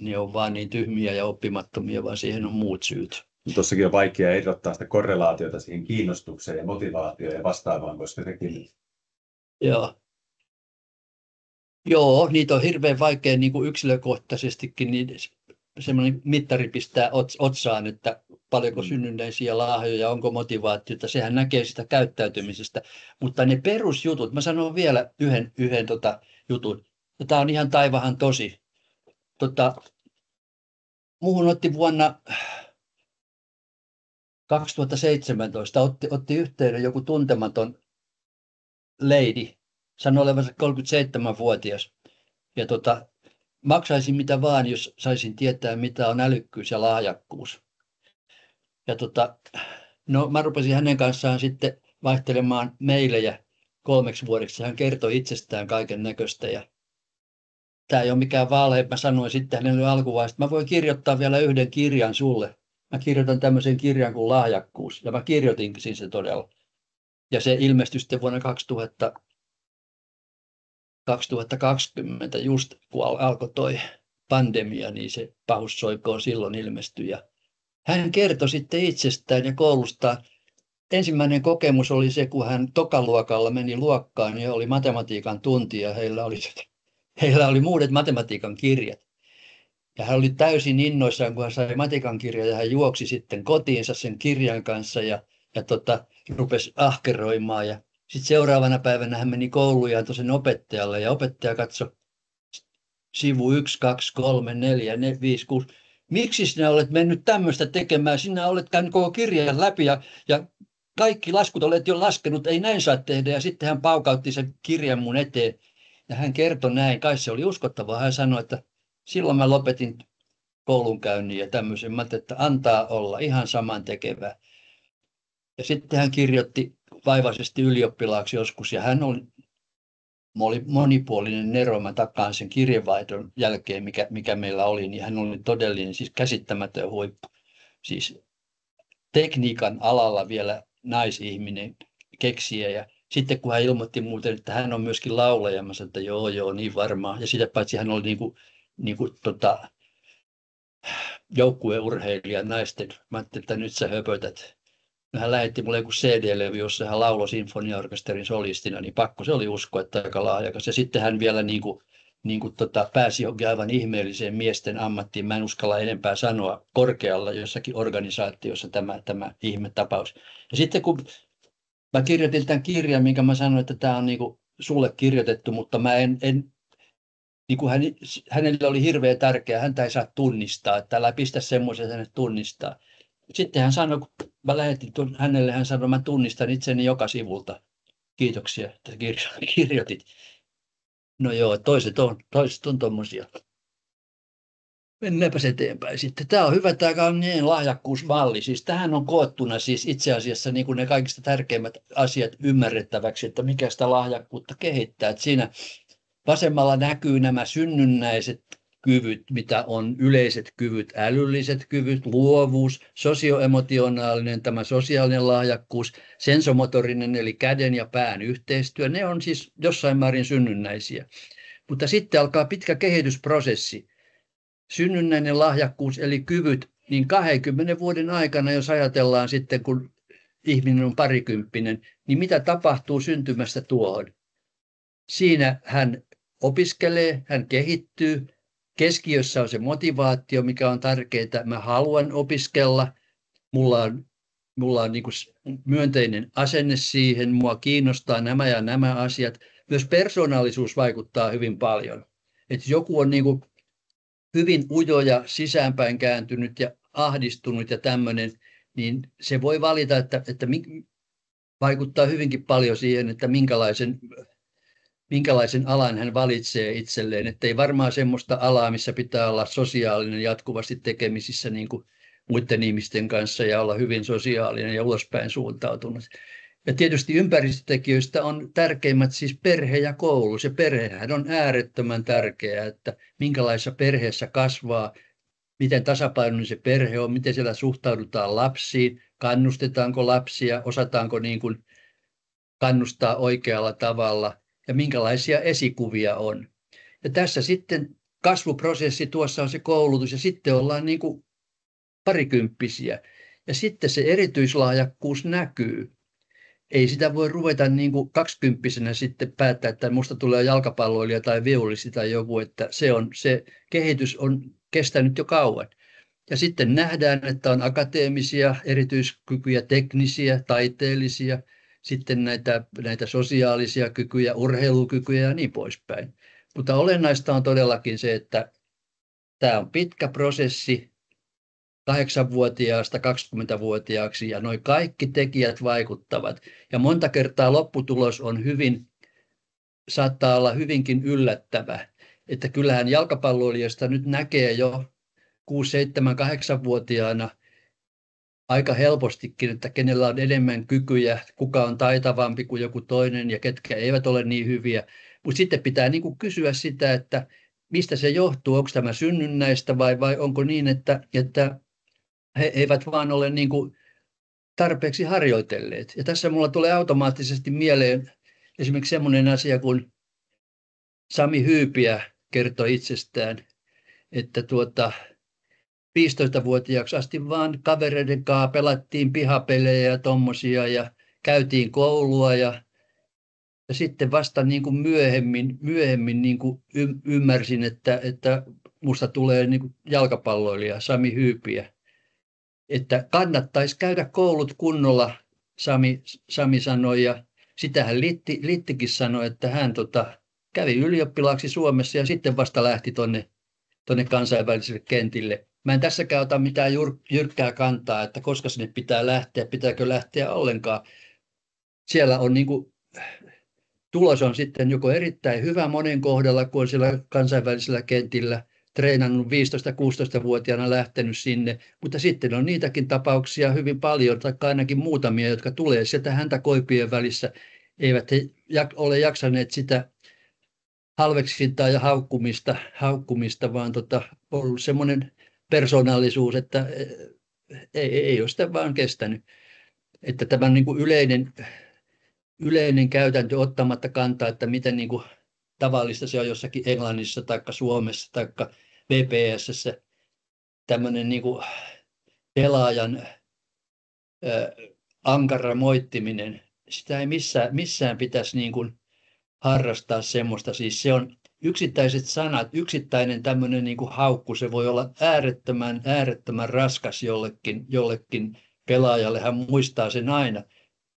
Speaker 3: ne on vaan niin tyhmiä ja oppimattomia, vaan siihen on muut syyt.
Speaker 1: Tuossakin on vaikea erottaa sitä korrelaatiota siihen kiinnostukseen ja motivaatioon ja vastaavaan, koska sekin...
Speaker 3: Joo, niitä on hirveän vaikea niin kuin yksilökohtaisestikin, niin semmoinen mittari pistää otsaan, että paljonko synnynnäisiä lahjoja, onko motivaatiota, sehän näkee sitä käyttäytymisestä. Mutta ne perusjutut, mä sanon vielä yhden jutun, ja tämä on ihan taivahan tosi. Muuhun otti vuonna 2017 otti yhteyden joku tuntematon lady, sanoi olevansa 37-vuotias. Ja maksaisin mitä vaan, jos saisin tietää, mitä on älykkyys ja lahjakkuus. Ja no, mä rupesin hänen kanssaan sitten vaihtelemaan mailejä 3 vuodeksi. Hän kertoi itsestään kaiken näköistä. Ja tämä ei ole mikään valhe. Mä sanoin sitten hänelle alkuvaiheessa, että mä voin kirjoittaa vielä yhden kirjan sulle. Mä kirjoitan tämmöisen kirjan kuin Lahjakkuus, ja mä kirjoitinkin se todella. Ja se ilmestyi sitten vuonna 2020, just kun alkoi toi pandemia, niin se pahussoikoon silloin ilmestyi. Ja hän kertoi sitten itsestään ja koulustaan. Ensimmäinen kokemus oli se, kun hän tokaluokalla meni luokkaan ja oli matematiikan tunti, ja heillä oli uudet matematiikan kirjat. Ja hän oli täysin innoissaan, kun hän sai matikan kirjan, ja hän juoksi sitten kotiinsa sen kirjan kanssa ja rupesi ahkeroimaan. Ja sitten seuraavana päivänä hän meni kouluun ja antoi sen opettajalle, ja opettaja katsoi sivu 1, 2, 3, 4, 5, 6. Miksi sinä olet mennyt tämmöistä tekemään? Sinä olet käynyt koko kirjan läpi ja kaikki laskut olet jo laskenut, ei näin saa tehdä. Ja sitten hän paukautti sen kirjan mun eteen ja hän kertoi näin. Kai se oli uskottavaa. Hän sanoi, että silloin mä lopetin koulunkäynnin ja tämmöisen. Mä ajattelin, että antaa olla ihan saman tekevää. Ja sitten hän kirjoitti vaivaisesti ylioppilaaksi joskus ja hän oli monipuolinen nero. Mä takaan sen kirjeenvaihdon jälkeen, mikä meillä oli, niin hän oli todellinen, siis käsittämätön huippu. Siis tekniikan alalla vielä naisihminen, keksijä. Ja sitten kun hän ilmoitti muuten, että hän on myöskin laulaja, mä sanoin, että joo, niin varmaan. Ja sitä paitsi hän oli joukkueurheilija naisten. Mä ajattelin, että nyt sä höpötät. No, hän lähetti mulle joku CD-levy, jossa hän lauloi sinfoniaorkesterin solistina, niin pakko se oli uskoa, että aika lahjakas. Ja sitten hän vielä pääsi johonkin aivan ihmeelliseen miesten ammattiin. Mä en uskalla enempää sanoa, korkealla jossakin organisaatiossa tämä ihmetapaus. Ja sitten kun mä kirjoitin tämän kirjan, minkä mä sanoin, että tämä on sulle kirjoitettu, mutta mä en hänelle oli hirveän tärkeää, häntä ei saa tunnistaa, että älä pistä semmoisen hänet tunnistaa. Sitten hän sanoi, kun mä lähetin hänelle, hän sanoi, mä tunnistan itseni joka sivulta. Kiitoksia, että kirjoitit. No joo, toiset on tommosia. Mennäänpäs eteenpäin sitten. Tämä on hyvä, tämä Gagnier lahjakkuusmalli. Siis tähän on koottuna siis itse asiassa niin kuin ne kaikista tärkeimmät asiat ymmärrettäväksi, että mikä sitä lahjakkuutta kehittää. Että siinä vasemmalla näkyy nämä synnynnäiset kyvyt, mitä on yleiset kyvyt, älylliset kyvyt, luovuus, sosioemotionaalinen, tämä sosiaalinen lahjakkuus, sensomotorinen eli käden ja pään yhteistyö. Ne on siis jossain määrin synnynnäisiä. Mutta sitten alkaa pitkä kehitysprosessi. Synnynnäinen lahjakkuus eli kyvyt, niin 20 vuoden aikana, jos ajatellaan sitten, kun ihminen on parikymppinen, niin mitä tapahtuu syntymästä tuohon? Siinä hän opiskelee, hän kehittyy. Keskiössä on se motivaatio, mikä on tärkeää. Mä haluan opiskella. Mulla on niin kuin myönteinen asenne siihen. Mua kiinnostaa nämä ja nämä asiat. Myös persoonallisuus vaikuttaa hyvin paljon. Että joku on niin kuin hyvin ujo ja sisäänpäin kääntynyt ja ahdistunut ja tämmöinen, niin se voi valita, että vaikuttaa hyvinkin paljon siihen, että minkälaisen alan hän valitsee itselleen. Että ei varmaan semmoista alaa, missä pitää olla sosiaalinen, jatkuvasti tekemisissä niin kuin muiden ihmisten kanssa ja olla hyvin sosiaalinen ja ulospäin suuntautunut. Ja tietysti ympäristötekijöistä on tärkeimmät siis perhe ja koulu. Se perhehän on äärettömän tärkeää, että minkälaisessa perheessä kasvaa, miten tasapainoinen se perhe on, miten siellä suhtaudutaan lapsiin, kannustetaanko lapsia, osataanko niin kuin kannustaa oikealla tavalla ja minkälaisia esikuvia on. Ja tässä sitten kasvuprosessi, tuossa on se koulutus ja sitten ollaan niin kuin parikymppisiä. Ja sitten se erityislahjakkuus näkyy. Ei sitä voi ruveta niin kuin 20-vuotiaana sitten päättää, että musta tulee jalkapalloilija tai viulisti tai joku, että se kehitys on kestänyt jo kauan. Ja sitten nähdään, että on akateemisia erityiskykyjä, teknisiä, taiteellisia, sitten näitä sosiaalisia kykyjä, urheilukykyjä ja niin poispäin. Mutta olennaista on todellakin se, että tämä on pitkä prosessi 8-vuotiaasta 20-vuotiaaksi ja nuo kaikki tekijät vaikuttavat. Ja monta kertaa lopputulos on saattaa olla hyvinkin yllättävä. Että kyllähän jalkapalloilijasta nyt näkee jo 6, 7, 8-vuotiaana aika helpostikin, että kenellä on enemmän kykyjä, kuka on taitavampi kuin joku toinen ja ketkä eivät ole niin hyviä. Mutta sitten pitää niin kuin kysyä sitä, että mistä se johtuu, onko tämä synnynnäistä vai onko niin, että he eivät vaan ole niin kuin tarpeeksi harjoitelleet. Ja tässä mulla tulee automaattisesti mieleen esimerkiksi semmoinen asia, kun Sami Hyypiä kertoi itsestään, että 15-vuotiaaksi asti vaan kavereiden kanssa pelattiin pihapelejä ja tommosia ja käytiin koulua ja sitten vasta niin kuin myöhemmin niin kuin ymmärsin, että musta tulee niin kuin jalkapalloilija Sami Hyypiä. Että kannattaisi käydä koulut kunnolla, Sami sanoi, ja sitähän Littikin sanoi, että hän kävi ylioppilaaksi Suomessa ja sitten vasta lähti tonne kansainvälisille kentille. Mä en tässäkään ota mitään jyrkkää kantaa, että koska sinne pitää lähteä, pitääkö lähteä ollenkaan. Siellä on tulos on sitten joko erittäin hyvä monen kohdalla, kun on siellä kansainvälisellä kentillä, treenannut 15-16-vuotiaana lähtenyt sinne, mutta sitten on niitäkin tapauksia hyvin paljon, tai ainakin muutamia, jotka tulee sieltä häntä koipien välissä, eivät he ole jaksaneet sitä halveksintaa ja haukkumista vaan ollut semmoinen persoonallisuus, että ei ole sitä vaan kestänyt. Että tämä niin kuin yleinen käytäntö ottamatta kantaa, että miten niin kuin tavallista se on jossakin Englannissa tai Suomessa tai VPS:ssä tämmöinen niin kuin pelaajan ankara moittiminen. Sitä ei missään pitäisi niin kuin harrastaa semmoista. Siis se on yksittäiset sanat, yksittäinen tämmöinen niin kuin haukku, se voi olla äärettömän raskas jollekin pelaajalle. Hän muistaa sen aina,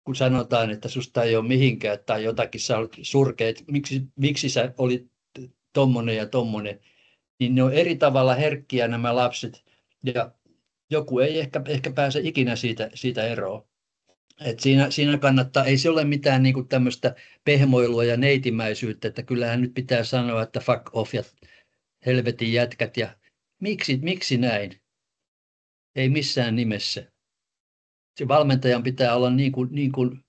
Speaker 3: kun sanotaan, että susta ei ole mihinkään tai jotakin, sä olet surkea, miksi sä olit tommonen ja tommonen. Niin ne on eri tavalla herkkiä nämä lapset ja joku ei ehkä pääse ikinä siitä eroon. Et siinä kannattaa, ei se ole mitään niinku tämmöistä pehmoilua ja neitimäisyyttä, että kyllähän nyt pitää sanoa, että fuck off ja helvetin jätkät ja miksi näin? Ei missään nimessä. Se valmentajan pitää olla niin kuin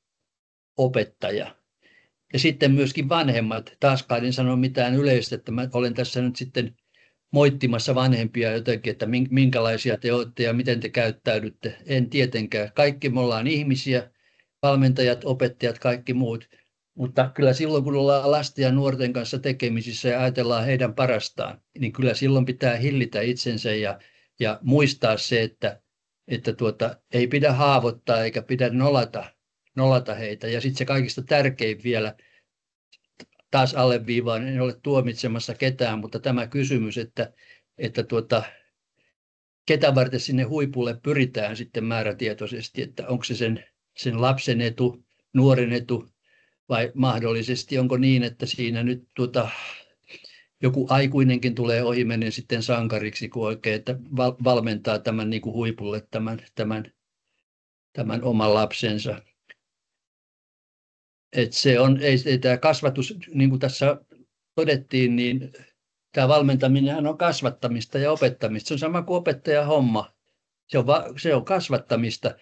Speaker 3: opettaja. Ja sitten myöskin vanhemmat, taaskaan en sano mitään yleistä, että mä olen tässä nyt sitten moittimassa vanhempia jotenkin, että minkälaisia te olette ja miten te käyttäydytte. En tietenkään. Kaikki me ollaan ihmisiä, valmentajat, opettajat, kaikki muut. Mutta kyllä silloin, kun ollaan lasten ja nuorten kanssa tekemisissä ja ajatellaan heidän parastaan, niin kyllä silloin pitää hillitä itsensä ja muistaa se, että että ei pidä haavoittaa eikä pidä nolata heitä. Ja sitten se kaikista tärkein vielä, taas alleviivaan, en ole tuomitsemassa ketään, mutta tämä kysymys, että ketä varten sinne huipulle pyritään sitten määrätietoisesti, että onko se sen lapsen etu, nuoren etu, vai mahdollisesti onko niin, että siinä nyt joku aikuinenkin tulee ohimennen sitten sankariksi, kun oikein että valmentaa tämän niin kuin huipulle tämän oman lapsensa. Et se on, ei tämä kasvatus, niin kuin tässä todettiin, niin tämä valmentaminen on kasvattamista ja opettamista. Se on sama kuin opettajan homma. Se on kasvattamista.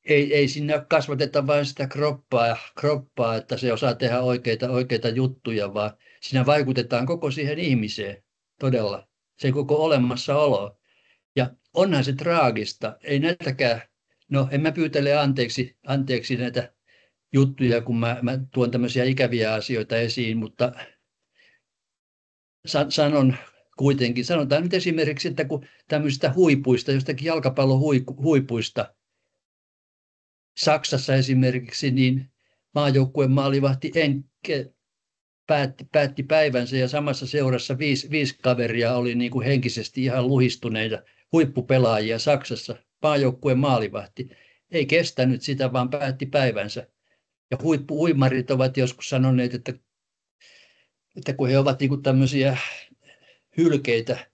Speaker 3: Ei sinne kasvateta vain sitä kroppaa, että se osaa tehdä oikeita juttuja, vaan siinä vaikutetaan koko siihen ihmiseen, todella, se koko olemassaolo. Ja onhan se traagista, ei näitäkään, no en mä pyytele anteeksi näitä juttuja, kun mä tuon tämmöisiä ikäviä asioita esiin, mutta sanon kuitenkin, sanotaan nyt esimerkiksi, että kun tämmöisistä huipuista, jostakin jalkapallon huipuista, Saksassa esimerkiksi, niin maajoukkueen maalivahti Enke päätti päivänsä ja samassa seurassa viisi kaveria oli niin kuin henkisesti ihan luhistuneita huippupelaajia Saksassa. Maajoukkueen maalivahti ei kestänyt sitä, vaan päätti päivänsä. Ja huippuuimarit ovat joskus sanoneet, että kun he ovat niin kuin tämmöisiä hylkeitä,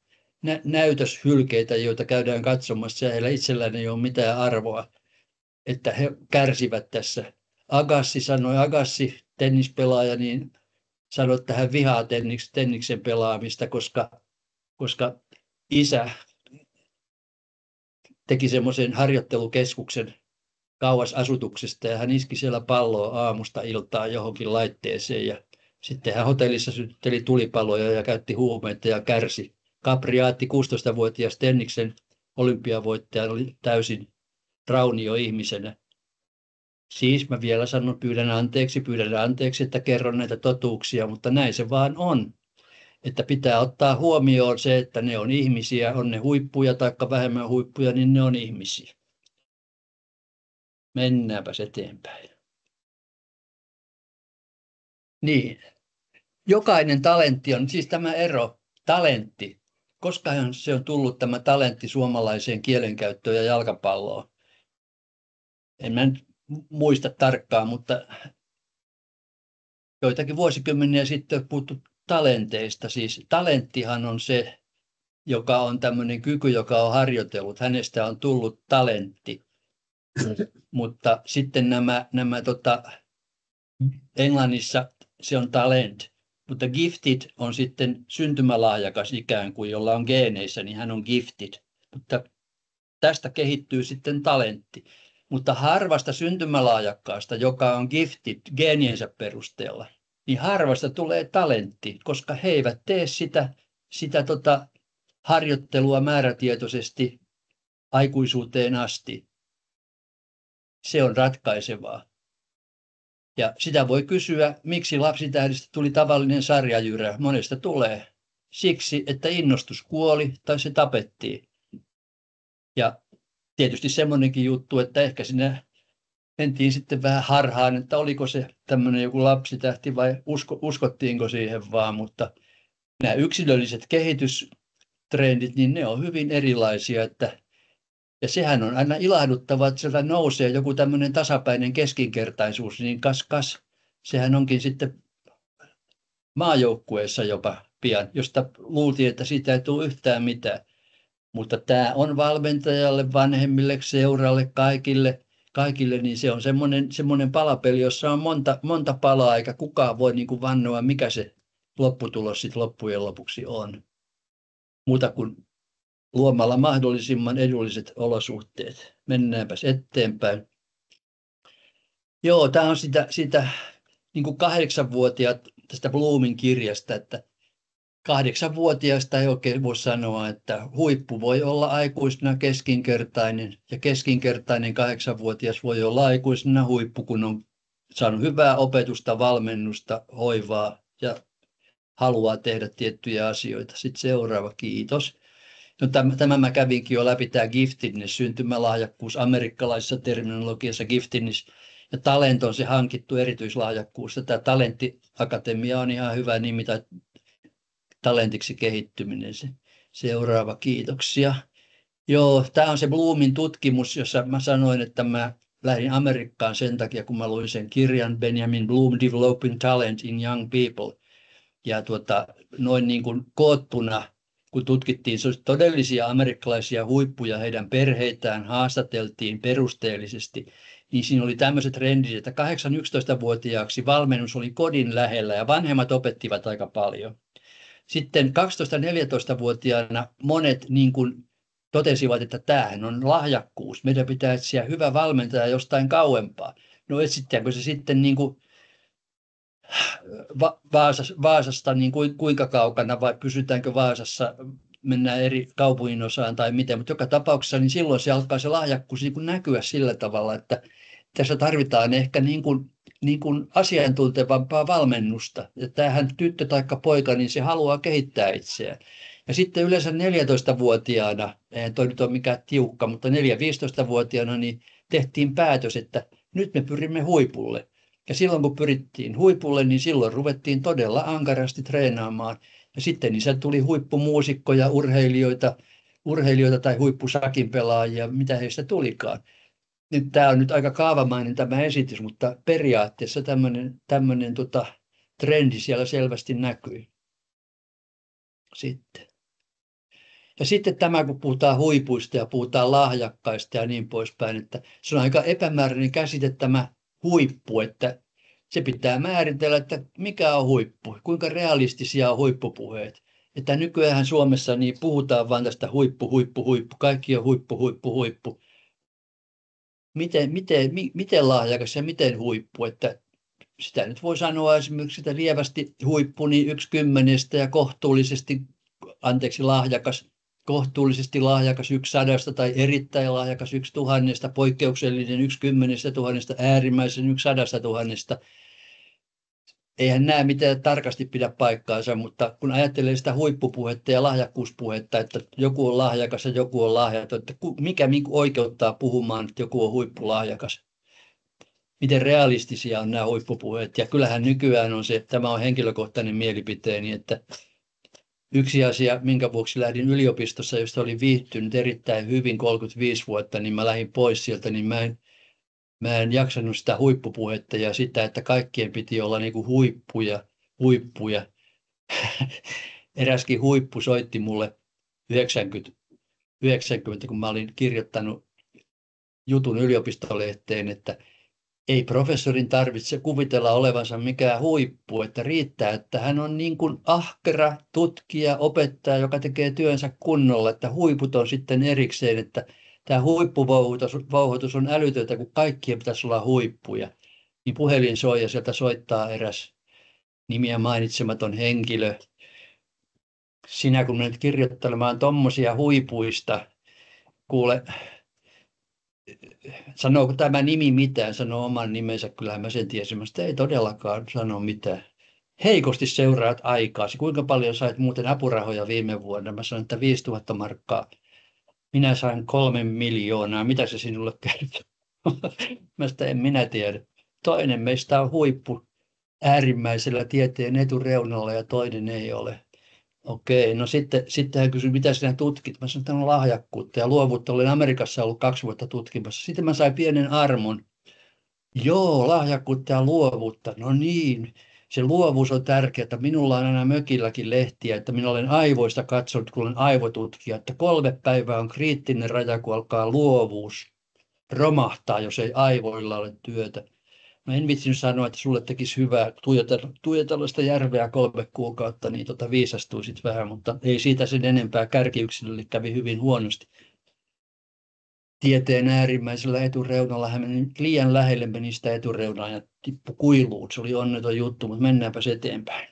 Speaker 3: näytöshylkeitä, joita käydään katsomassa ja heillä itsellään ei ole mitään arvoa, että he kärsivät tässä. Agassi, tennispelaaja, niin sanoi, että hän vihaa tenniksen pelaamista, koska isä teki semmoisen harjoittelukeskuksen kauas asutuksesta ja hän iski siellä palloa aamusta iltaan johonkin laitteeseen ja sitten hän hotellissa sytteli tulipaloja ja käytti huumeita ja kärsi. Capriati, 16-vuotias tenniksen olympiavoittaja, oli täysin raunio ihmisenä. Siis mä vielä sanon, pyydän anteeksi, että kerron näitä totuuksia, mutta näin se vaan on. Että pitää ottaa huomioon se, että ne on ihmisiä, on ne huippuja tai vähemmän huippuja, niin ne on ihmisiä. Mennäänpäs eteenpäin. Niin, jokainen talentti on, siis tämä ero, talentti. Koskahan se on tullut tämä talentti suomalaiseen kielenkäyttöön ja jalkapalloon? En mä nyt muista tarkkaan, mutta joitakin vuosikymmeniä sitten on puhuttu talenteista. Siis talenttihan on se, joka on tämmöinen kyky, joka on harjoitellut. Hänestä on tullut talentti. Mutta sitten nämä englannissa se on talent. Mutta gifted on sitten syntymälahjakas ikään kuin, jolla on geeneissä, niin hän on gifted. Mutta tästä kehittyy sitten talentti. Mutta harvasta syntymälahjakkaasta, joka on gifted geeniensä perusteella, niin harvasta tulee talentti, koska he eivät tee sitä harjoittelua määrätietoisesti aikuisuuteen asti. Se on ratkaisevaa. Ja sitä voi kysyä, miksi Lapsitähdistä tuli tavallinen sarjajyrä. Monesta tulee siksi, että innostus kuoli tai se tapettiin. Ja tietysti semmoinenkin juttu, että ehkä sinne mentiin sitten vähän harhaan, että oliko se tämmöinen joku lapsitähti vai uskottiinko siihen vaan, mutta nämä yksilölliset kehitystrendit, niin ne on hyvin erilaisia, ja sehän on aina ilahduttavaa, että sieltä nousee joku tämmöinen tasapäinen keskinkertaisuus, niin sehän onkin sitten maajoukkueessa jopa pian, josta luultiin, että siitä ei tule yhtään mitään. Mutta tämä on valmentajalle, vanhemmille, seuralle, kaikille, niin se on semmoinen palapeli, jossa on monta palaa, eikä kukaan voi niin kuin vannoa, mikä se lopputulos sitten loppujen lopuksi on. Muuta kuin luomalla mahdollisimman edulliset olosuhteet. Mennäänpäs eteenpäin. Joo, tämä on sitä niin kuin 8-vuotiaat tästä Bloomin kirjasta, että 8-vuotiaasta ei oikein voi sanoa, että huippu voi olla aikuisena keskinkertainen ja keskinkertainen 8-vuotias voi olla aikuisena huippu, kun on saanut hyvää opetusta, valmennusta, hoivaa ja haluaa tehdä tiettyjä asioita. Sitten seuraava, kiitos. No, tämä mä kävinkin jo läpi, tämä giftedness, syntymälahjakkuus, amerikkalaisessa terminologiassa giftedness, ja talent on se hankittu erityislahjakkuus. Tämä talenttiakatemia on ihan hyvä nimi, tai talentiksi kehittyminen. Seuraava, kiitoksia. Joo, tämä on se Bloomin tutkimus, jossa mä sanoin, että mä lähdin Amerikkaan sen takia, kun mä luin sen kirjan Benjamin Bloom, Developing Talent in Young People. Ja noin niin kuin koottuna, kun tutkittiin todellisia amerikkalaisia huippuja, heidän perheitään haastateltiin perusteellisesti, niin siinä oli tämmöiset trendit, että 8-11-vuotiaaksi valmennus oli kodin lähellä ja vanhemmat opettivat aika paljon. Sitten 12-14-vuotiaana monet niin kuin totesivat, että tämähän on lahjakkuus, meidän pitää etsiä hyvä valmentaja jostain kauempaa. No etsitäänkö se sitten niin kuin Vaasasta niin kuinka kaukana vai pysytäänkö Vaasassa, mennään eri kaupunginosaan tai miten, mutta joka tapauksessa niin silloin se alkaa se lahjakkuus niin kuin näkyä sillä tavalla, että tässä tarvitaan ehkä niin kuin asiantuntevampaa valmennusta. Ja tämähän tyttö tai poika, niin se haluaa kehittää itseään. Ja sitten yleensä 14-vuotiaana, eihän toi nyt ole mikään tiukka, mutta 4-15-vuotiaana niin tehtiin päätös, että nyt me pyrimme huipulle. Ja silloin kun pyrittiin huipulle, niin silloin ruvettiin todella ankarasti treenaamaan. Ja sitten niissä tuli huippumuusikkoja, urheilijoita tai huippusakin pelaajia, mitä heistä tulikaan. Nyt tämä on nyt aika kaavamainen tämä esitys, mutta periaatteessa tämmöinen trendi siellä selvästi näkyi. Sitten. Ja sitten tämä, kun puhutaan huipuista ja puhutaan lahjakkaista ja niin poispäin, että se on aika epämääräinen käsite tämä huippu, että se pitää määritellä, että mikä on huippu, kuinka realistisia on huippupuheet. Että nykyään Suomessa niin puhutaan vain tästä huippu, kaikki on huippu. Miten lahjakas ja miten huippu, että sitä nyt voi sanoa esimerkiksi, että lievästi huippu niin 1/10 ja kohtuullisesti lahjakas 1/100 tai erittäin lahjakas 1/1000, poikkeuksellinen 1/10,000, äärimmäisen 1/100,000. Eihän nämä mitään tarkasti pidä paikkaansa, mutta kun ajattelee sitä huippupuhetta ja lahjakkuuspuhetta, että joku on lahjakas ja joku on lahjaton, että mikä oikeuttaa puhumaan, että joku on huippulahjakas? Miten realistisia on nämä huippupuheet? Ja kyllähän nykyään on se, tämä on henkilökohtainen mielipiteeni, että yksi asia, minkä vuoksi lähdin yliopistossa, josta olin viihtynyt erittäin hyvin 35 vuotta, niin mä lähdin pois sieltä, niin mä en jaksanut sitä huippupuhetta ja sitä, että kaikkien piti olla niin kuin huippuja. Eräskin huippu soitti mulle 90, kun mä olin kirjoittanut jutun yliopistolehteen, että ei professorin tarvitse kuvitella olevansa mikään huippu, että riittää, että hän on niin kuin ahkera tutkija, opettaja, joka tekee työnsä kunnolla, että huiput on sitten erikseen, että tämä huippuvouhotus on älytöntä, kun kaikkien pitäisi olla huippuja. Niin puhelin soi ja sieltä soittaa eräs nimiä mainitsematon henkilö. Sinä kun menet kirjoittelemaan tommosia huipuista, kuule, sanooko tämä nimi mitään, sanoo oman nimensä, kyllähän mä sen tiesin, mutta ei todellakaan sano mitään. Heikosti seuraat aikaasi. Kuinka paljon sait muuten apurahoja viime vuonna? Mä sanoin, että 5 000 markkaa. Minä sain 3 miljoonaa. Mitä se sinulle kertoo? Mä sitä en minä tiedä. Toinen meistä on huippu äärimmäisellä tieteen etureunalla ja toinen ei ole. Okei, no sitten hän kysyi, mitä sinä tutkit? Mä sanoin, että on lahjakkuutta ja luovuutta. Olen Amerikassa ollut 2 vuotta tutkimassa. Sitten mä sain pienen armon. Joo, lahjakkuutta ja luovuutta. No niin, se luovuus on tärkeää. Minulla on aina mökilläkin lehtiä, että minä olen aivoista katsonut, kun olen aivotutkija, että 3 päivää on kriittinen raja, kun alkaa luovuus romahtaa, jos ei aivoilla ole työtä. No en vitsinyt sanoa, että sulle tekisi hyvää tuijotella sitä järveä 3 kuukautta, niin viisastuisit vähän, mutta ei siitä sen enempää. Kärkiyksilölle kävi hyvin huonosti. Tieteen äärimmäisellä etureunalla hän meni liian lähelle, meni sitä etureunaa ja tippui kuiluun. Se oli onneton juttu, mutta mennäänpäs eteenpäin.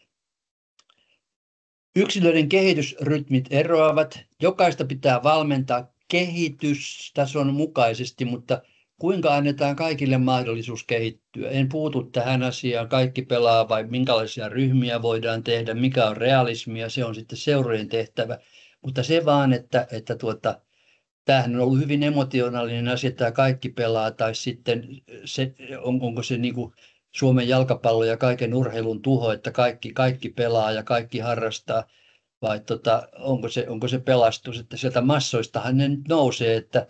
Speaker 3: Yksilöiden kehitysrytmit eroavat. Jokaista pitää valmentaa kehitystason mukaisesti, mutta kuinka annetaan kaikille mahdollisuus kehittyä? En puutu tähän asiaan. Kaikki pelaa vai minkälaisia ryhmiä voidaan tehdä, mikä on realismia, se on sitten seurojen tehtävä. Mutta se vaan, että tämähän on ollut hyvin emotionaalinen asia, että kaikki pelaa, tai sitten onko se niin kuin Suomen jalkapallo ja kaiken urheilun tuho, että kaikki pelaa ja kaikki harrastaa, vai onko se pelastus, että sieltä massoistahan ne nyt nousee, että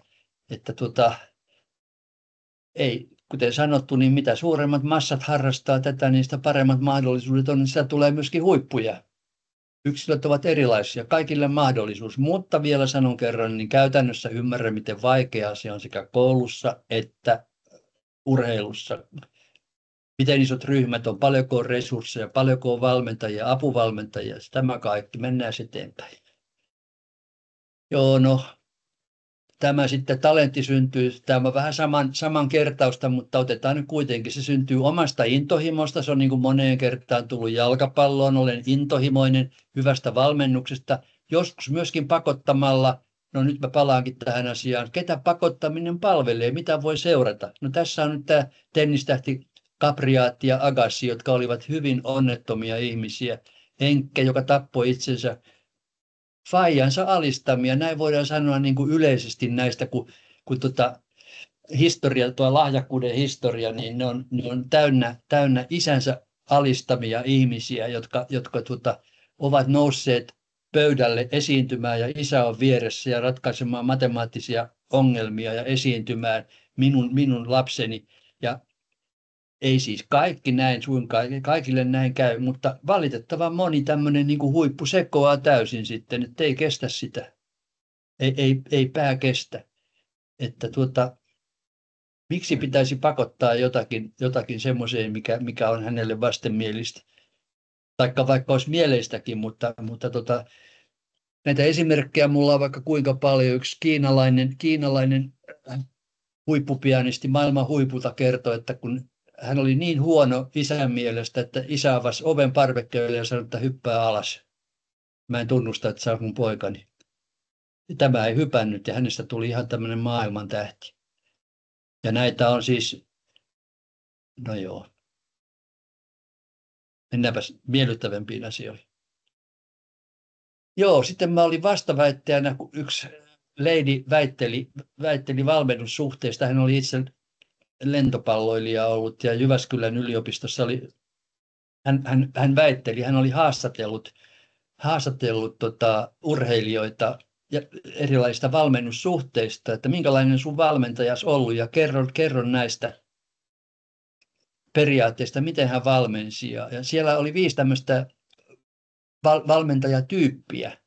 Speaker 3: ei, kuten sanottu, niin mitä suuremmat massat harrastaa tätä, niin sitä paremmat mahdollisuudet on, niin sitä tulee myöskin huippuja. Yksilöt ovat erilaisia, kaikille mahdollisuus, mutta vielä sanon kerran, niin käytännössä ymmärrän, miten vaikeaa se on sekä koulussa että urheilussa. Miten isot ryhmät on, paljonko on resursseja, paljonko on valmentajia, apuvalmentajia, tämä kaikki, mennään eteenpäin. Joo, no, tämä sitten talentti syntyy, tämä on vähän saman kertausta, mutta otetaan nyt kuitenkin, se syntyy omasta intohimosta, se on niin kuin moneen kertaan tullut jalkapalloon, olen intohimoinen hyvästä valmennuksesta, joskus myöskin pakottamalla, no nyt mä palaankin tähän asiaan, ketä pakottaminen palvelee, mitä voi seurata. No tässä on nyt tämä tennistähti Capriati ja Agassi, jotka olivat hyvin onnettomia ihmisiä, Henkke, joka tappoi itsensä, faijansa alistamia, näin voidaan sanoa niin kuin yleisesti näistä, kun historia, tuo lahjakkuuden historia, niin ne on täynnä isänsä alistamia ihmisiä, jotka ovat nousseet pöydälle esiintymään ja isä on vieressä ja ratkaisemaan matemaattisia ongelmia ja esiintymään minun lapseni. Ja ei siis kaikki näin suinkaan, kaikille näin käy, mutta valitettavan moni tämmöinen niin kuin huippu sekoaa täysin sitten, että ei kestä sitä. Ei pää kestä. Että miksi pitäisi pakottaa jotakin semmoiseen, mikä on hänelle vastenmielistä. Taikka vaikka olisi mieleistäkin, mutta näitä esimerkkejä mulla on vaikka kuinka paljon. Yksi kiinalainen huippupianisti maailman huipulta kertoi, että kun hän oli niin huono isän mielestä, että isä avasi oven parvekkeelle ja sanoi, että hyppää alas. Mä en tunnusta, että sä oot mun poikani. Ja tämä ei hypännyt ja hänestä tuli ihan tämmöinen maailmantähti. Ja näitä on siis, no joo, mennäänpäs miellyttävämpiin asioihin. Joo, sitten mä olin vastaväittäjänä, kun yksi lady väitteli valmennussuhteesta. Hän oli itse lentopalloilija ollut ja Jyväskylän yliopistossa hän väitteli, hän oli haastatellut urheilijoita ja erilaisista valmennussuhteista, että minkälainen sun valmentajas ollut ja kerron näistä periaatteista, miten hän valmensi. Ja siellä oli 5 tämmöistä valmentajatyyppiä.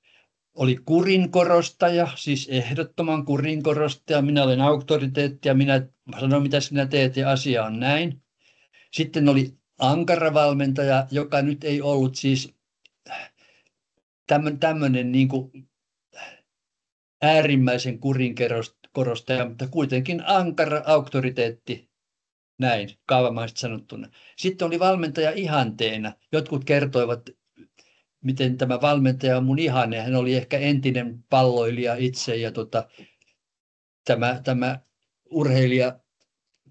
Speaker 3: Oli kurinkorostaja, siis ehdottoman kurinkorostaja. Minä olen auktoriteetti ja minä sanon, mitä sinä teet ja asia on näin. Sitten oli ankara valmentaja, joka nyt ei ollut siis tämmöinen niin kuin äärimmäisen kurinkorostaja, mutta kuitenkin ankara auktoriteetti, näin kaavamaisesti sanottuna. Sitten oli valmentaja ihanteena. Jotkut kertoivat, miten tämä valmentaja on mun ihanne. Hän oli ehkä entinen palloilija itse ja tämä urheilija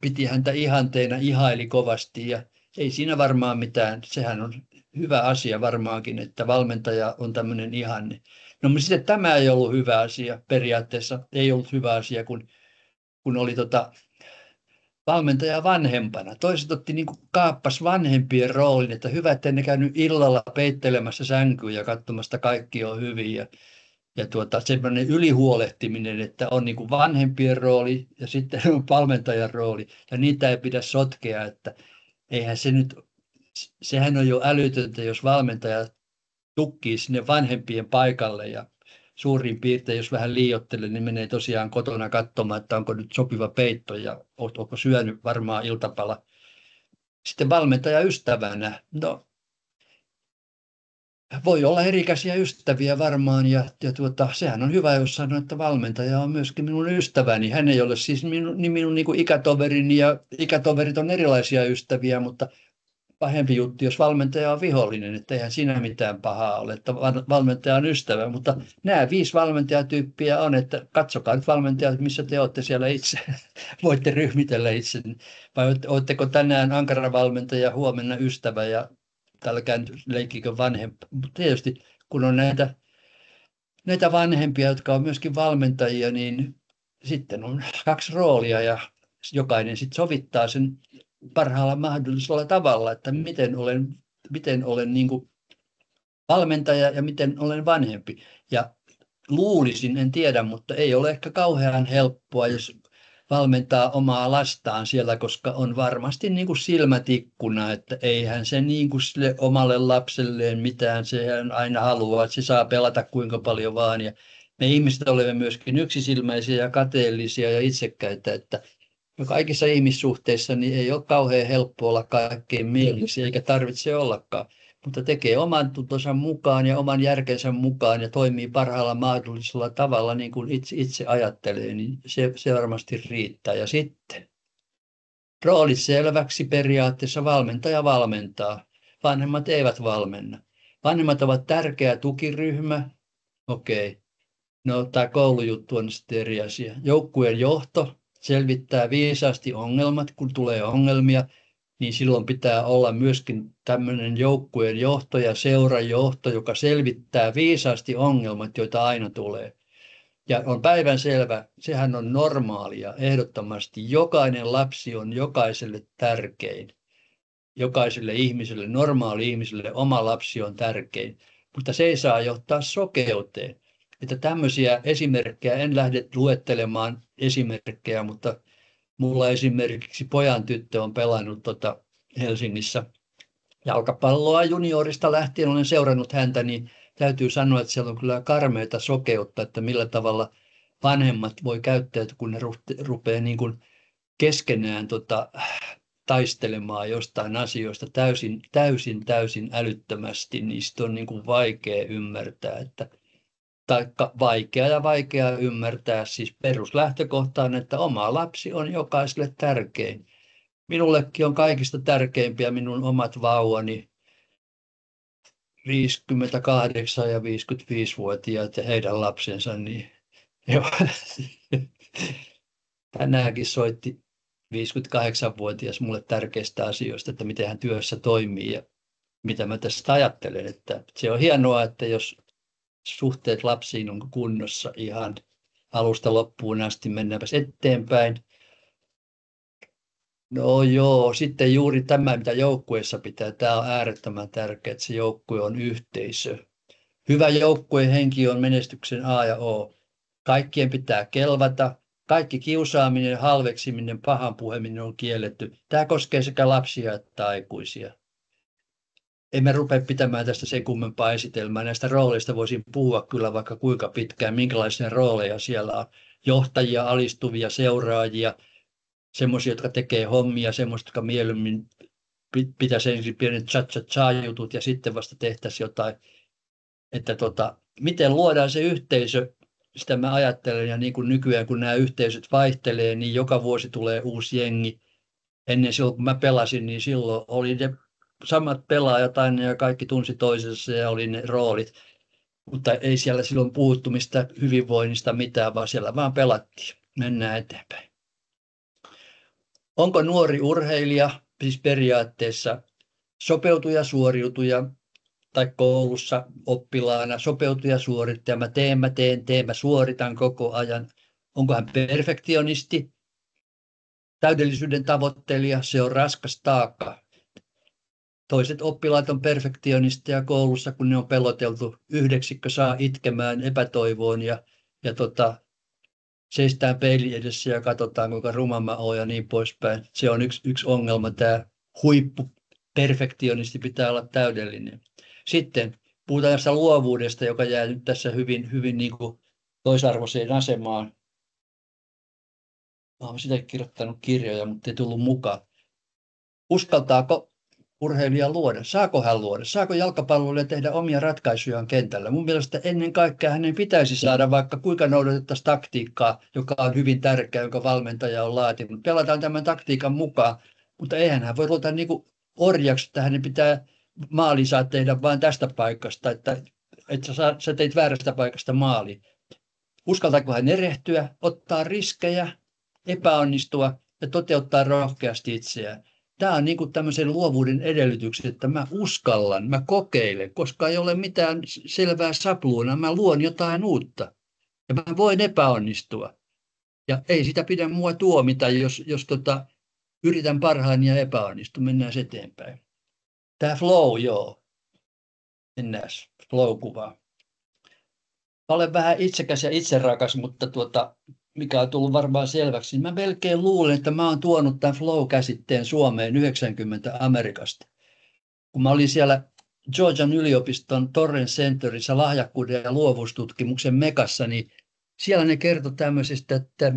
Speaker 3: piti häntä ihanteena, ihaili kovasti ja ei siinä varmaan mitään. Sehän on hyvä asia varmaankin, että valmentaja on tämmöinen ihanne. No mutta sitten tämä ei ollut hyvä asia, periaatteessa ei ollut hyvä asia, kun oli valmentaja vanhempana. Toiset otti niin kuin kaappas vanhempien roolin, että hyvä, että ne käynyt illalla peittelemässä sänkyä ja katsomassa kaikki on hyvin. Ja semmoinen ylihuolehtiminen, että on niin kuin vanhempien rooli ja sitten on valmentajan rooli. Ja niitä ei pidä sotkea, että eihän se nyt, sehän on jo älytöntä, jos valmentaja tukkii sinne vanhempien paikalle ja suurin piirtein, jos vähän liioittelee, niin menee tosiaan kotona katsomaan, että onko nyt sopiva peitto ja onko syönyt varmaan iltapala. Sitten valmentaja ystävänä. No, voi olla erikäisiä ystäviä varmaan ja sehän on hyvä, jos sanoo, että valmentaja on myöskin minun ystäväni. Hän ei ole siis minun niin kuin ikätoverini ja ikätoverit on erilaisia ystäviä, mutta pahempi juttu, jos valmentaja on vihollinen, että eihän siinä mitään pahaa ole, että valmentaja on ystävä, mutta nämä 5 valmentajatyyppiä on, että katsokaa nyt valmentajat, missä te olette siellä itse, voitte ryhmitellä itse, vai oletteko tänään ankara valmentaja, huomenna ystävä ja tälläkään leikkikö vanhempi, mutta tietysti kun on näitä näitä vanhempia, jotka on myöskin valmentajia, niin sitten on 2 roolia ja jokainen sitten sovittaa sen parhaalla mahdollisella tavalla, että miten olen niin kuin valmentaja ja miten olen vanhempi. Ja luulisin, en tiedä, mutta ei ole ehkä kauhean helppoa, jos valmentaa omaa lastaan siellä, koska on varmasti niin kuin silmätikkuna, että eihän se niin kuin sille omalle lapselleen mitään, sehän aina haluaa, että se saa pelata kuinka paljon vaan. Ja me ihmiset olemme myöskin yksisilmäisiä ja kateellisia ja itsekkäitä, että kaikissa ihmissuhteissa niin ei ole kauhean helppo olla kaikkein mieliksi, eikä tarvitse ollakaan, mutta tekee oman tuntonsa mukaan ja oman järkensä mukaan ja toimii parhaalla mahdollisella tavalla niin kuin itse ajattelee, niin se varmasti riittää. Ja sitten roolit selväksi periaatteessa valmentaja valmentaa, vanhemmat eivät valmenna. Vanhemmat ovat tärkeä tukiryhmä, okei. No, tämä koulujuttu on sitten eri asia. Joukkueen johto selvittää viisaasti ongelmat, kun tulee ongelmia, niin silloin pitää olla myöskin tämmöinen joukkueen johto ja seurajohto, joka selvittää viisaasti ongelmat, joita aina tulee. Ja on päivänselvä, sehän on normaalia, ehdottomasti. Jokainen lapsi on jokaiselle tärkein. Jokaiselle ihmiselle, normaali-ihmiselle oma lapsi on tärkein, mutta se ei saa johtaa sokeuteen. Että tämmöisiä esimerkkejä, en lähde luettelemaan esimerkkejä, mutta mulla esimerkiksi pojan tyttö on pelannut Helsingissä jalkapalloa juniorista lähtien, olen seurannut häntä, niin täytyy sanoa, että siellä on kyllä karmeita sokeutta, että millä tavalla vanhemmat voi käyttäytyä, kun ne rupeaa niin kuin keskenään taistelemaan jostain asioista täysin älyttömästi, niin sitä on niin kuin vaikea ymmärtää, taikka vaikea ymmärtää, siis peruslähtökohta on, että oma lapsi on jokaiselle tärkein. Minullekin on kaikista tärkeimpiä minun omat vauvani, 58- ja 55-vuotiaat ja heidän lapsensa. Niin, tänäänkin soitti 58-vuotias mulle tärkeistä asioista, että miten hän työssä toimii ja mitä mä tästä ajattelen. Että se on hienoa, että jos suhteet lapsiin on kunnossa ihan alusta loppuun asti, mennäänpäs eteenpäin. No joo, sitten juuri tämä, mitä joukkueessa pitää, tämä on äärettömän tärkeää, että se joukkue on yhteisö. Hyvä joukkueen henki on menestyksen A ja O. Kaikkien pitää kelvata. Kaikki kiusaaminen, halveksiminen, pahan puheminen on kielletty. Tämä koskee sekä lapsia että aikuisia. Emme rupea pitämään tästä sen kummempaa esitelmää. Näistä rooleista voisin puhua kyllä vaikka kuinka pitkään, minkälaisia rooleja siellä on. Johtajia, alistuvia, seuraajia, semmoisia, jotka tekee hommia, semmoisia, jotka mieluummin pitäisi ensin pienet cha-cha-cha-jutut ja sitten vasta tehtäisiin jotain. Että miten luodaan se yhteisö, sitä mä ajattelen, ja niin kuin nykyään, kun nämä yhteisöt vaihtelee, niin joka vuosi tulee uusi jengi. Ennen silloin, kun mä pelasin, niin silloin oli ne samat pelaajat aina ja kaikki tunsi toisensa ja oli ne roolit. Mutta ei siellä silloin puhuttu mistä hyvinvoinnista mitään, vaan siellä vaan pelattiin. Mennään eteenpäin. Onko nuori urheilija, siis periaatteessa sopeutuja, suoriutuja, tai koulussa oppilaana, sopeutuja, suorittaja, mä teen, mä suoritan koko ajan. Onko hän perfektionisti, täydellisyyden tavoittelija, se on raskas taakka. Toiset oppilaat on perfektionisteja koulussa, kun ne on peloteltu. Yhdeksikkö saa itkemään epätoivoon ja seistään peilin edessä ja katsotaan, kuinka ruma mä oon ja niin poispäin. Se on yksi ongelma, tämä huippuperfektionisti pitää olla täydellinen. Sitten puhutaan tästä luovuudesta, joka jää nyt tässä hyvin niin kuin toisarvoiseen asemaan. Mä olen sitä kirjoittanut kirjoja, mutta ei tullut mukaan. Uskaltaako urheilija luoda? Saako hän luoda? Saako jalkapalloilija tehdä omia ratkaisujaan kentällä? Mun mielestä ennen kaikkea hänen pitäisi saada vaikka kuinka noudatettaisiin taktiikkaa, joka on hyvin tärkeä, jonka valmentaja on laatinut. Pelataan tämän taktiikan mukaan, mutta eihän hän voi ruveta niin kuin orjaksi, että hänen pitää maali saa tehdä vain tästä paikasta, että sä teit väärästä paikasta maali. Uskaltaako hän erehtyä, ottaa riskejä, epäonnistua ja toteuttaa rohkeasti itseään? Tämä on niin kuin tämmöisen luovuuden edellytykset, että mä uskallan, mä kokeilen, koska ei ole mitään selvää sapluunaa, mä luon jotain uutta ja mä voin epäonnistua. Ja ei sitä pidä mua tuomita, jos yritän parhaani ja epäonnistun, mennään eteenpäin. Tämä flow, joo. Mennään flow-kuvaan. Mä olen vähän itsekäs ja itserakas, mutta mikä on tullut varmaan selväksi, niin mä melkein luulen, että mä oon tuonut tämän flow-käsitteen Suomeen 90 Amerikasta. Kun mä olin siellä Georgian yliopiston Torrance Centerissä lahjakkuuden ja luovuustutkimuksen mekassa, niin siellä ne kertoi tämmöisestä, että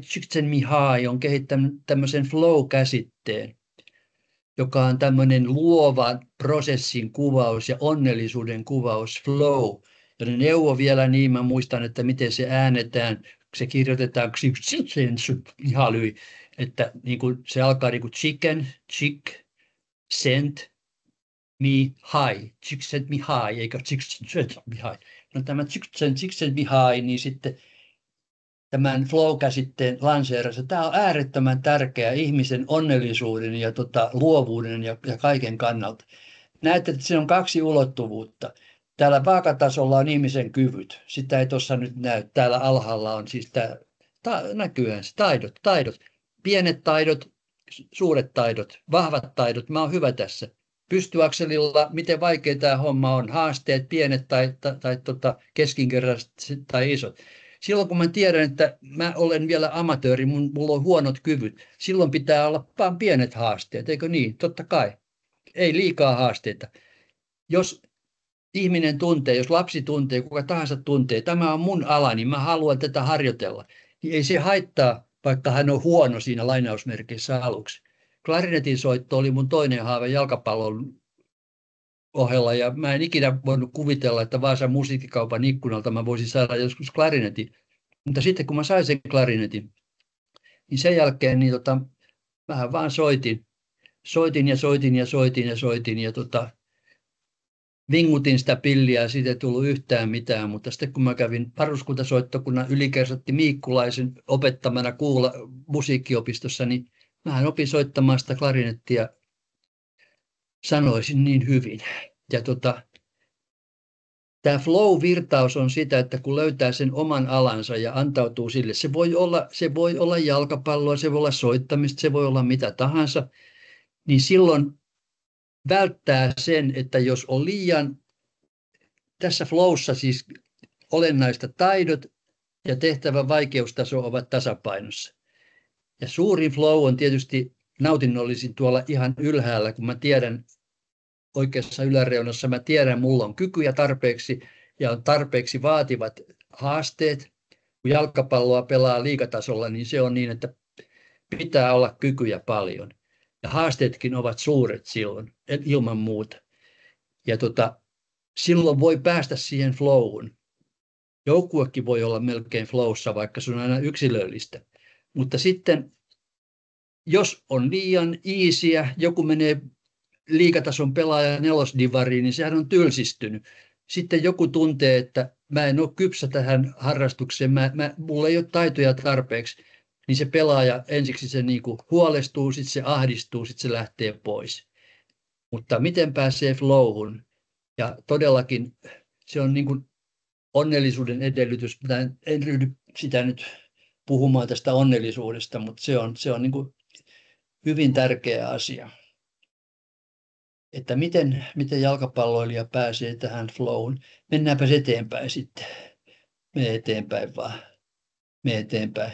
Speaker 3: Csikszentmihalyi on kehittänyt tämmöisen flow-käsitteen, joka on tämmöinen luovan prosessin kuvaus ja onnellisuuden kuvaus, flow. Ja ne neuvo vielä niin, mä muistan, että miten se äänetään, se kirjoitetaan Csikszentmihalyi, että niin kuin se alkaa niin kuin chicken, chick, sent, Mihai, Csikszentmihalyi, eikä Csikszentmihalyi. No tämä Csikszentmihalyi, niin sitten tämän flow-käsitteen lanseerassa. Tämä on äärettömän tärkeä ihmisen onnellisuuden ja luovuuden ja kaiken kannalta. Näette, että siinä on 2 ulottuvuutta. Täällä vaakatasolla on ihmisen kyvyt. Sitä ei tuossa nyt näy. Täällä alhaalla on siis näkyyhän se taidot. Pienet taidot, suuret taidot, vahvat taidot. Mä oon hyvä tässä. Pystyakselilla, miten vaikea tämä homma on, haasteet, pienet tai keskinkertaiset tai isot. Silloin kun mä tiedän, että mä olen vielä amatööri, mulla on huonot kyvyt, silloin pitää olla vain pienet haasteet, eikö niin? Totta kai. Ei liikaa haasteita. Jos ihminen tuntee, jos lapsi tuntee, kuka tahansa tuntee, tämä on mun ala, niin mä haluan tätä harjoitella, niin ei se haittaa, vaikka hän on huono siinä lainausmerkeissä aluksi. Klarinetin soitto oli mun toinen haave jalkapallon ohella, ja mä en ikinä voinut kuvitella, että Vaasan musiikkikaupan ikkunalta mä voisin saada joskus klarinetin. Mutta sitten kun mä sain sen klarinetin, niin sen jälkeen niin vähän vaan soitin ja vingutin sitä pilliä ja siitä ei tullut yhtään mitään, mutta sitten kun mä kävin varuskuntasoittokunnan Ylikersantti Miikkulaisen opettamana musiikkiopistossa, niin mähän opin soittamaan sitä klarinettia, sanoisin niin hyvin. Ja tämä flow-virtaus on sitä, että kun löytää sen oman alansa ja antautuu sille, se voi olla jalkapalloa, se voi olla soittamista, se voi olla mitä tahansa, niin silloin välttää sen, että jos on liian tässä flowssa siis olennaista taidot ja tehtävän vaikeustaso ovat tasapainossa. Ja suurin flow on tietysti nautinnollisin tuolla ihan ylhäällä, kun mä tiedän oikeassa yläreunassa, mä tiedän, mulla on kykyjä tarpeeksi ja on tarpeeksi vaativat haasteet. Kun jalkapalloa pelaa liigatasolla, niin se on niin, että pitää olla kykyjä paljon. Ja haasteetkin ovat suuret silloin, ilman muuta. Ja silloin voi päästä siihen flowhun. Joukkuekin voi olla melkein flowssa, vaikka se on aina yksilöllistä. Mutta sitten, jos on liian easyä, joku menee liigatason pelaaja nelosdivariin, niin sehän on tylsistynyt. Sitten joku tuntee, että mä en ole kypsä tähän harrastukseen, mulla ei ole taitoja tarpeeksi, niin se pelaaja ensiksi se niinku huolestuu, sitten se ahdistuu, sitten se lähtee pois. Mutta miten pääsee flowhun? Ja todellakin se on niinku onnellisuuden edellytys. En ryhdy sitä nyt puhumaan tästä onnellisuudesta, mutta se on niin kuin hyvin tärkeä asia. Että miten jalkapalloilija pääsee tähän flowhun. Mennäänpä eteenpäin sitten. Mene eteenpäin vaan. Mene eteenpäin.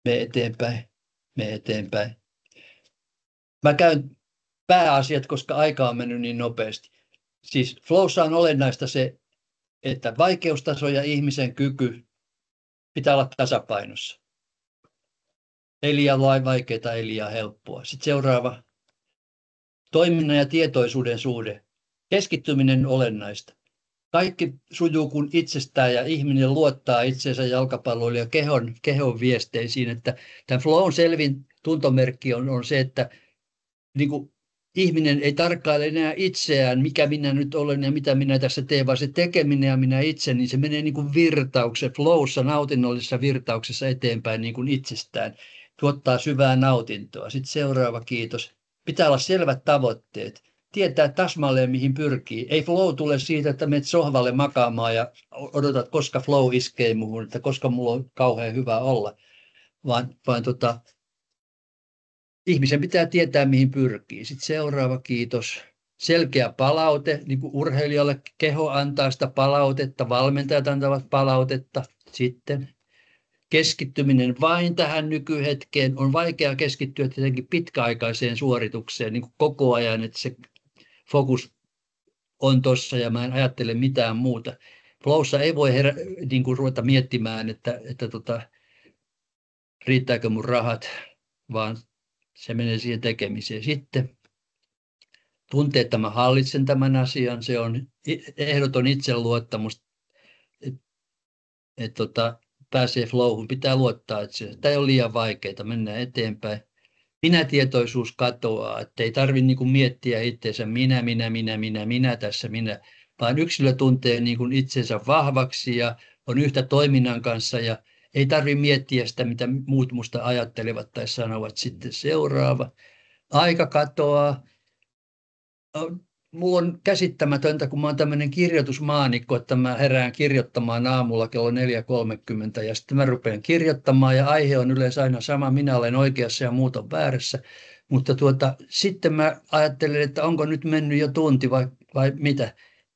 Speaker 3: Mene eteenpäin. Mene eteenpäin. Mä käyn pääasiat, koska aika on mennyt niin nopeasti. Siis flowssa on olennaista se, että vaikeustaso ja ihmisen kyky pitää olla tasapainossa. Ei liian vaikeaa, ei liian helppoa. Sitten seuraava. Toiminnan ja tietoisuuden suhde. Keskittyminen olennaista. Kaikki sujuu kuin itsestään ja ihminen luottaa itseensä jalkapalloille ja kehon viesteisiin. Että tämän flown selvin tuntomerkki on se, että niin kuin ihminen ei tarkkaile enää itseään, mikä minä nyt olen ja mitä minä tässä teen, vaan se tekeminen ja minä itse, niin se menee niin kuin virtauksen, flowssa, nautinnollisessa virtauksessa eteenpäin niin kuin itsestään. tuottaa syvää nautintoa. Sitten seuraava kiitos. Pitää olla selvät tavoitteet. Tietää täsmälleen, mihin pyrkii. Ei flow tule siitä, että menet sohvalle makaamaan ja odotat, koska flow iskee muuhun, että koska mulla on kauhean hyvä olla. Vaan ihmisen pitää tietää, mihin pyrkii. Sitten seuraava kiitos. Selkeä palaute, niin kuin urheilijalle keho antaa sitä palautetta, valmentajat antavat palautetta. Sitten keskittyminen vain tähän nykyhetkeen. On vaikea keskittyä tietenkin pitkäaikaiseen suoritukseen niin kuin koko ajan, että se fokus on tuossa ja mä en ajattele mitään muuta. Flowssa ei voi niin kuin ruveta miettimään, että riittääkö mun rahat, vaan se menee siihen tekemiseen. Sitten tuntee, että mä hallitsen tämän asian. Se on ehdoton itseluottamus, että pääsee flowhun. Pitää luottaa, että tämä ei ole liian vaikeaa. Mennään eteenpäin. Minätietoisuus katoaa, että ei tarvitse niin kuin miettiä itseensä minä tässä, vaan yksilö tuntee niin kuin itsensä vahvaksi ja on yhtä toiminnan kanssa ja ei tarvitse miettiä sitä, mitä muut musta ajattelevat tai sanovat. Sitten seuraava. Aika katoaa. Mulla on käsittämätöntä, kun mä oon tämmöinen kirjoitusmaanikko, että mä herään kirjoittamaan aamulla kello 4.30 ja sitten mä rupean kirjoittamaan ja aihe on yleensä aina sama, minä olen oikeassa ja muut on väärässä. Mutta sitten mä ajattelen, että onko nyt mennyt jo tunti vai mitä.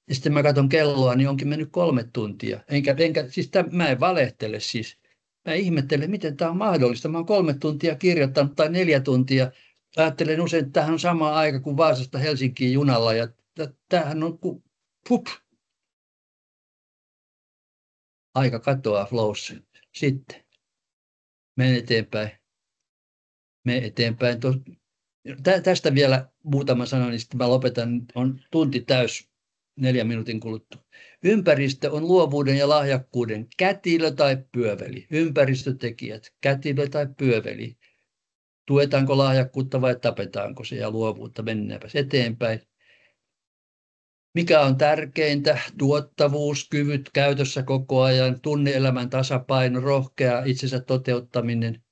Speaker 3: Ja sitten mä katson kelloa, niin onkin mennyt 3 tuntia. Mä en valehtele siis. Mä ihmettelen, miten tämä on mahdollista. Mä oon 3 tuntia kirjoittanut tai 4 tuntia. Ajattelen usein, että tämähän on sama aika kuin Vaasasta Helsinkiin junalla ja tämähän on pup. Aika katoaa flowssa. Sitten mene eteenpäin. Tästä vielä muutama sana, niin sitten mä lopetan. On tunti täys 4 minuutin kuluttua. Ympäristö on luovuuden ja lahjakkuuden kätilö tai pyöveli. Ympäristötekijät, kätilö tai pyöveli. Tuetaanko lahjakkuutta vai tapetaanko se ja luovuutta? Mennäänpäs eteenpäin. Mikä on tärkeintä? Tuottavuus, kyvyt käytössä koko ajan, tunne-elämän tasapaino, rohkea itsensä toteuttaminen.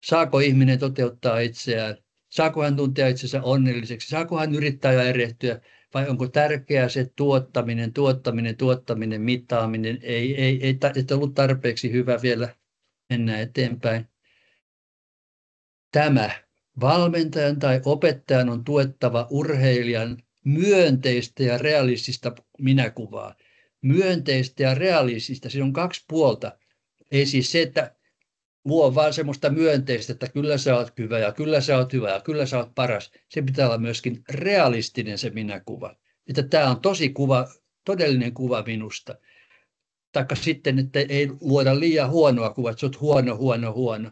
Speaker 3: Saako ihminen toteuttaa itseään? Saako hän tuntea itsensä onnelliseksi? Saako hän yrittää ja erehtyä? Vai onko tärkeää se tuottaminen, mittaaminen? Ei ollut tarpeeksi hyvä vielä. Mennään eteenpäin. Tämä valmentajan tai opettajan on tuettava urheilijan myönteistä ja realistista minäkuvaa. Myönteistä ja realistista, siinä on 2 puolta. Ei siis se, että luo vaan semmoista myönteistä, että kyllä sä oot hyvä ja kyllä sä oot hyvä ja kyllä sä oot paras. Se pitää olla myöskin realistinen se minäkuva. Että tämä on todellinen kuva minusta. Taikka sitten, että ei luoda liian huonoa kuvaa, että sä oot huono.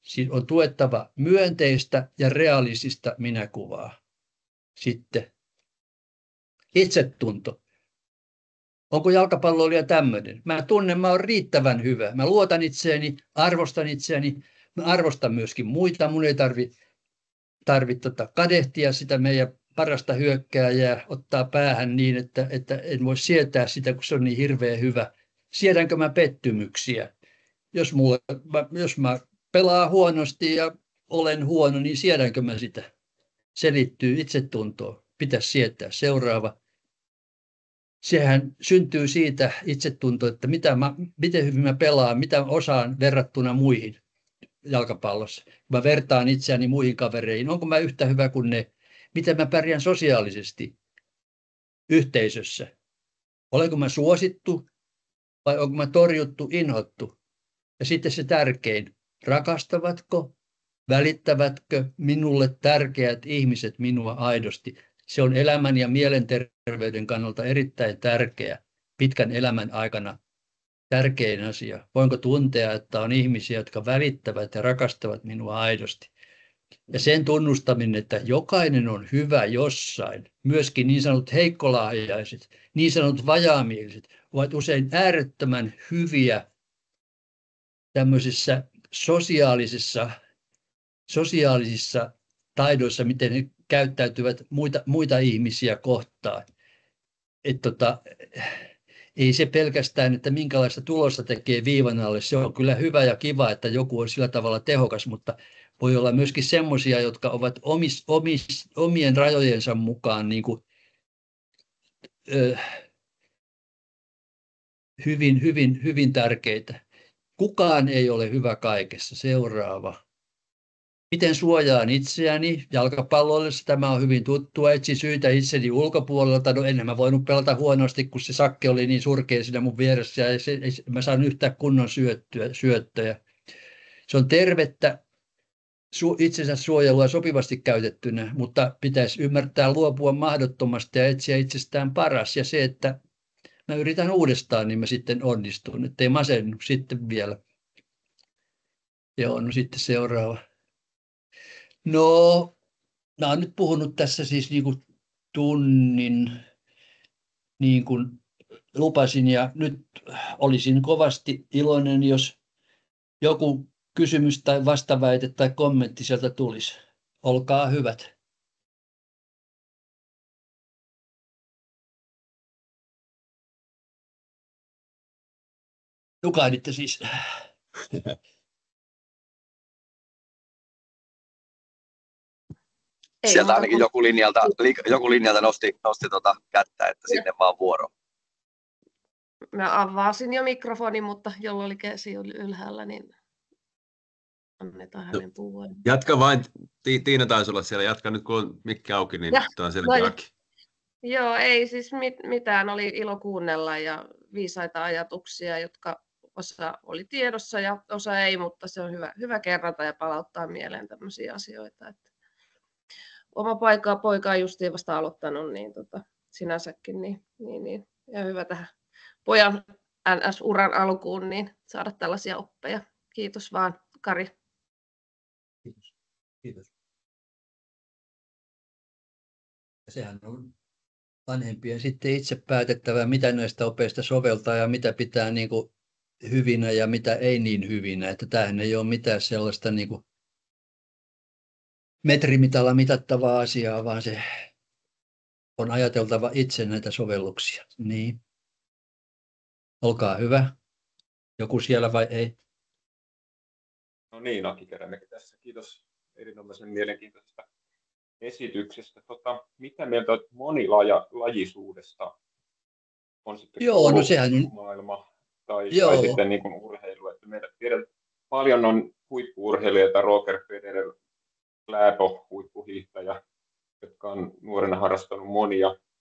Speaker 3: Siinä on tuettava myönteistä ja realistista minäkuvaa. Sitten itsetunto. Onko jalkapalloilija tämmöinen? Mä oon riittävän hyvä. Mä luotan itseäni, arvostan itseäni. Mä arvostan myöskin muita. Mun ei tarvitse kadehtia sitä meidän parasta hyökkääjää, ottaa päähän niin, että en voi sietää sitä, kun se on niin hirveän hyvä. Siedänkö mä pettymyksiä? Jos mä pelaa huonosti ja olen huono, niin siedänkö mä sitä? Se liittyy itsetuntoon. Pitäisi sietää. Seuraava. Sehän syntyy siitä itsetunto, että miten hyvin mä pelaan, mitä osaan verrattuna muihin jalkapallossa. Mä vertaan itseäni muihin kavereihin. Onko mä yhtä hyvä kuin ne? Miten mä pärjään sosiaalisesti yhteisössä? Olenko mä suosittu vai onko mä torjuttu, inhottu? Ja sitten se tärkein. Rakastavatko, välittävätkö minulle tärkeät ihmiset minua aidosti? Se on elämän ja mielenterveyden kannalta erittäin tärkeä, pitkän elämän aikana tärkein asia. Voinko tuntea, että on ihmisiä, jotka välittävät ja rakastavat minua aidosti? Ja sen tunnustaminen, että jokainen on hyvä jossain, myöskin niin sanotut heikkolahjaiset, niin sanotut vajaamieliset, ovat usein äärettömän hyviä tämmöisissä sosiaalisissa taidoissa, miten he käyttäytyvät muita ihmisiä kohtaan. ei se pelkästään, että minkälaista tulosta tekee viivan alle. Se on kyllä hyvä ja kiva, että joku on sillä tavalla tehokas, mutta voi olla myöskin semmoisia, jotka ovat omien rajojensa mukaan niin kuin, hyvin tärkeitä. Kukaan ei ole hyvä kaikessa. Seuraava. Miten suojaan itseäni? Jalkapallolle tämä on hyvin tuttua. Etsin syitä itseni ulkopuolelta. No en mä voinut pelata huonosti, kun se Sakke oli niin surkea siinä mun vieressä. Ja mä saan yhtään kunnon syöttöjä. Se on tervettä itsensä suojelua sopivasti käytettynä, mutta pitäisi ymmärtää luopua mahdottomasta ja etsiä itsestään paras. Ja se, että mä yritän uudestaan, niin mä sitten onnistun. Ettei masennu sitten vielä. Joo, no sitten seuraava. No, mä oon nyt puhunut tässä siis niin kuin tunnin, niin kuin lupasin, ja nyt olisin kovasti iloinen, jos joku kysymys tai vastaväite tai kommentti sieltä tulisi. Olkaa hyvät. Nukahditte siis.
Speaker 2: Sieltä ainakin joku linjalta nosti kättä, että sinne vaan vuoro.
Speaker 4: Mä avasin jo mikrofonin, mutta jolla oli käsi ylhäällä, niin annetaan hänen puhua.
Speaker 1: Jatka vain. Tiina taisi olla siellä. Jatka nyt, kun on mikki auki, niin tuo on selkeäkin.
Speaker 4: Joo, ei siis mitään. Oli ilo kuunnella ja viisaita ajatuksia, jotka osa oli tiedossa ja osa ei, mutta se on hyvä kerrata ja palauttaa mieleen tämmöisiä asioita. Että oma poika on justiin vasta aloittanut, niin sinänsäkin, niin. Ja hyvä tähän pojan NS-uran alkuun, niin saada tällaisia oppeja. Kiitos vaan, Kari.
Speaker 3: Kiitos. Sehän on vanhempien sitten itse päätettävä, mitä näistä opeista soveltaa ja mitä pitää niin kuin hyvinä ja mitä ei niin hyvinä. Että tämähän ei ole mitään sellaista niin kuin metrimitalla mitattavaa asiaa, vaan se on ajateltava itse näitä sovelluksia. Niin. Olkaa hyvä. Joku siellä vai ei?
Speaker 5: No niin, Aki Kerämäki tässä. Kiitos erinomaisen mielenkiintoisesta esityksestä. Mitä mieltä olet monilajisuudesta? On sitten maailma tai sitten niin kuin urheilu. Että meidän tiedän, paljon on huippu-urheilijoita, Roger Federer, Kläbo, huippuhiihtäjä, jotka on nuorena harrastanut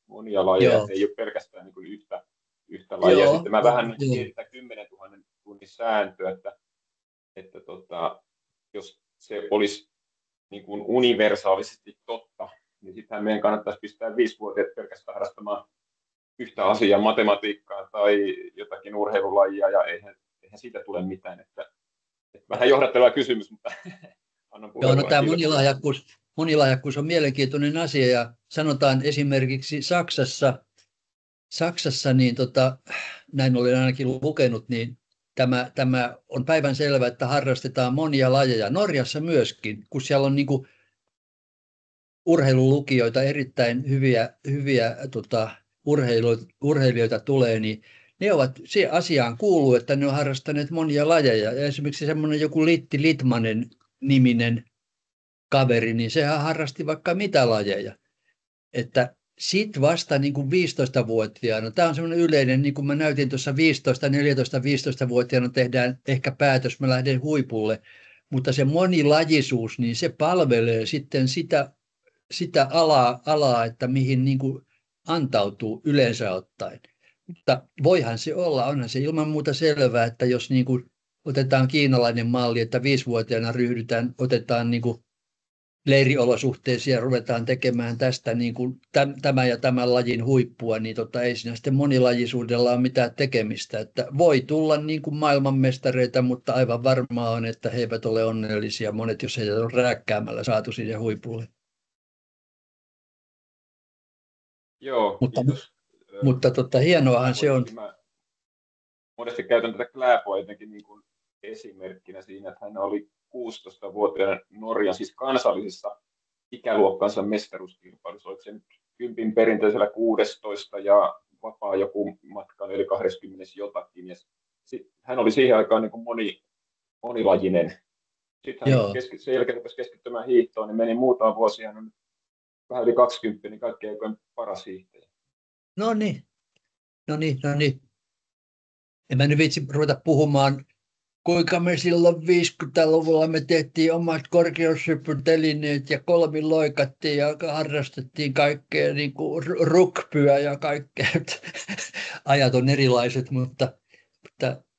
Speaker 5: monia lajeja. Ei ole pelkästään niin kuin yhtä lajia. Sitten mä vähän mietin sitä 10 000 tunnin sääntöä, että jos se olisi niin kuin universaalisesti totta, niin sittenhän meidän kannattaisi pistää 5-vuotiaat pelkästään harrastamaan yhtä asiaa, matematiikkaa tai jotakin urheilulajia, ja eihän siitä tule mitään. Että vähän johdatteleva kysymys, mutta annan puheenvuoron.
Speaker 3: Joo, no tämä monilahjakkuus on mielenkiintoinen asia, ja sanotaan esimerkiksi Saksassa niin näin olen ainakin lukenut, niin tämä on päivänselvä, että harrastetaan monia lajeja. Norjassa myöskin, kun siellä on niin kuin urheilulukijoita, erittäin hyviä urheilijoita tulee, niin ne ovat, se asiaan kuuluu, että ne on harrastaneet monia lajeja. Ja esimerkiksi semmoinen joku Litti Litmanen niminen kaveri, niin sehän harrasti vaikka mitä lajeja. Että sitten vasta niin kuin 15-vuotiaana, tämä on semmoinen yleinen, niin kuin mä näytin tuossa 15-vuotiaana tehdään ehkä päätös, mä lähden huipulle, mutta se monilajisuus, niin se palvelee sitten sitä alaa, että mihin niin kuin antautuu yleensä ottaen. Mutta voihan se olla, onhan se ilman muuta selvää, että jos niin kuin otetaan kiinalainen malli, että 5-vuotiaana otetaan niin kuin leiriolosuhteisiin ja ruvetaan tekemään tästä niin kuin tämän ja tämän lajin huippua, niin ei siinä sitten monilajisuudella ole mitään tekemistä. Että voi tulla niin kuin maailmanmestareita, mutta aivan varmaa on, että he eivät ole onnellisia monet, jos heitä on rääkkäämällä saatu siihen huipulle.
Speaker 5: Joo,
Speaker 3: mutta hienoahan se on.
Speaker 5: Mä monesti käytän tätä Kläboa jotenkin niin kuin esimerkkinä siinä, että hän oli 16-vuotiaana Norjan siis kansallisessa ikäluokkansa mestaruuskilpailussa. Oliko se 10 perinteisellä 16 ja vapaa joku matka, eli 20 jotakin. Ja hän oli siihen aikaan niin kuin monilajinen. Sitten hän sen jälkeen rupesi keskittymään hiihtoon, niin meni muutama vuosi, hän on vähän yli 20, niin kaikkein aikojen paras hiihtäjä.
Speaker 3: No niin. En mä nyt viitsi ruveta puhumaan, kuinka me silloin 50-luvulla me tehtiin omat korkeushyppytelineet ja kolmiloikattiin ja harrastettiin kaikkea niin kuin rugbyä ja kaikkea. Ajat on erilaiset, mutta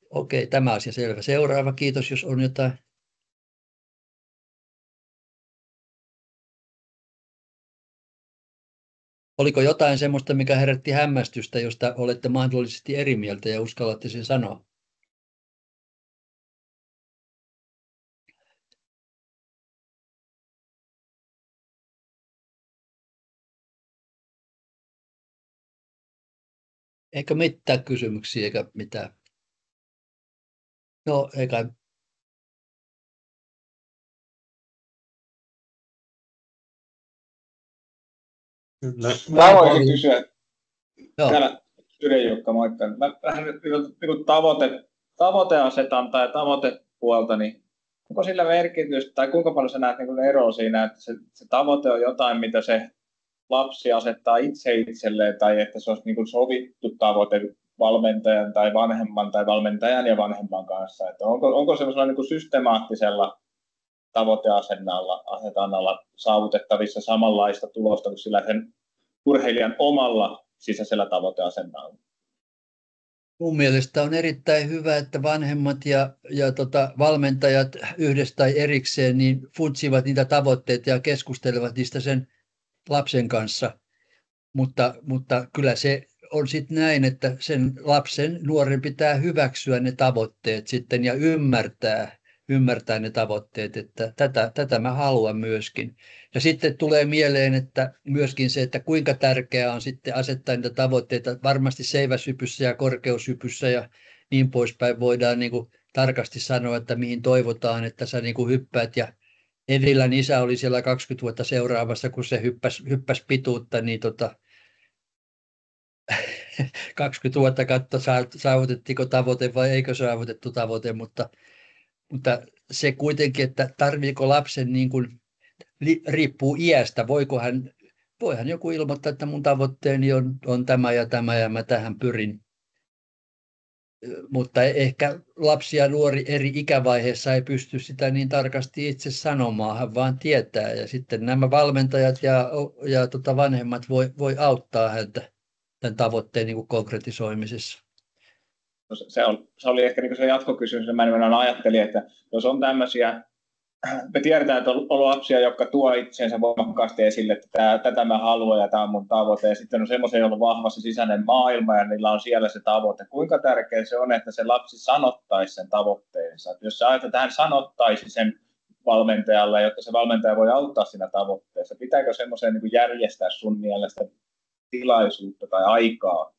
Speaker 3: okei, tämä asia selvä. Seuraava, kiitos, jos on jotain. Oliko jotain semmoista, mikä herätti hämmästystä, josta olette mahdollisesti eri mieltä ja uskallatte sen sanoa? Eikä mitään kysymyksiä eikä mitään. No, eikä.
Speaker 6: Mä voisin kysyä, täällä Jukka, moikka. Vähän tavoiteasetanta ja tavoitepuolta, niin onko sillä merkitystä, tai kuinka paljon sä näet niin eroa siinä, että se tavoite on jotain, mitä se lapsi asettaa itselleen, tai että se olisi niin kuin sovittu tavoite valmentajan tai vanhemman tai valmentajan ja vanhemman kanssa, että onko semmoisella niin kuin systemaattisella tavoiteasetannalla saavutettavissa samanlaista tulosta kuin sillä sen urheilijan omalla sisäisellä tavoiteasetannalla?
Speaker 3: Mun mielestä on erittäin hyvä, että vanhemmat ja valmentajat yhdessä tai erikseen niin funtsivat niitä tavoitteita ja keskustelevat niistä sen lapsen kanssa, mutta kyllä se on sitten näin, että sen lapsen, nuoren pitää hyväksyä ne tavoitteet sitten ja ymmärtää ne tavoitteet, että tätä mä haluan myöskin. Ja sitten tulee mieleen, että myöskin se, että kuinka tärkeää on sitten asettaa niitä tavoitteita, varmasti seiväshypyssä ja korkeushypyssä ja niin poispäin voidaan niin kuin tarkasti sanoa, että mihin toivotaan, että sä niin kuin hyppäät ja Evilän isä oli siellä 20 vuotta seuraavassa, kun se hyppäsi pituutta, niin 20 vuotta katso, saavutettiinko tavoite vai eikö saavutettu tavoite, mutta se kuitenkin, että tarviiko lapsen, niin kuin, riippuu iästä, voihan joku ilmoittaa, että mun tavoitteeni on tämä ja mä tähän pyrin. Mutta ehkä lapsi ja nuori eri ikävaiheessa ei pysty sitä niin tarkasti itse sanomaan, hän vaan tietää. Ja sitten nämä valmentajat ja vanhemmat voi auttaa häntä tämän tavoitteen niin kuin konkretisoimisessa.
Speaker 6: Se oli ehkä niin se jatkokysymys. Mä nimenomaan ajattelin, että jos on tämmöisiä, me tiedetään, että on lapsia, jotka tuo itseensä voimakkaasti esille, että tätä mä haluan ja tämä on mun tavoite. Ja sitten on semmoisia, joilla on vahva se sisäinen maailma ja niillä on siellä se tavoite. Kuinka tärkeää se on, että se lapsi sanottaisi sen tavoitteensa? Että jos sä ajattelet, että hän sanottaisi sen valmentajalle, jotta se valmentaja voi auttaa siinä tavoitteessa, pitääkö semmoiseen niin kuin järjestää sun mielestä tilaisuutta tai aikaa?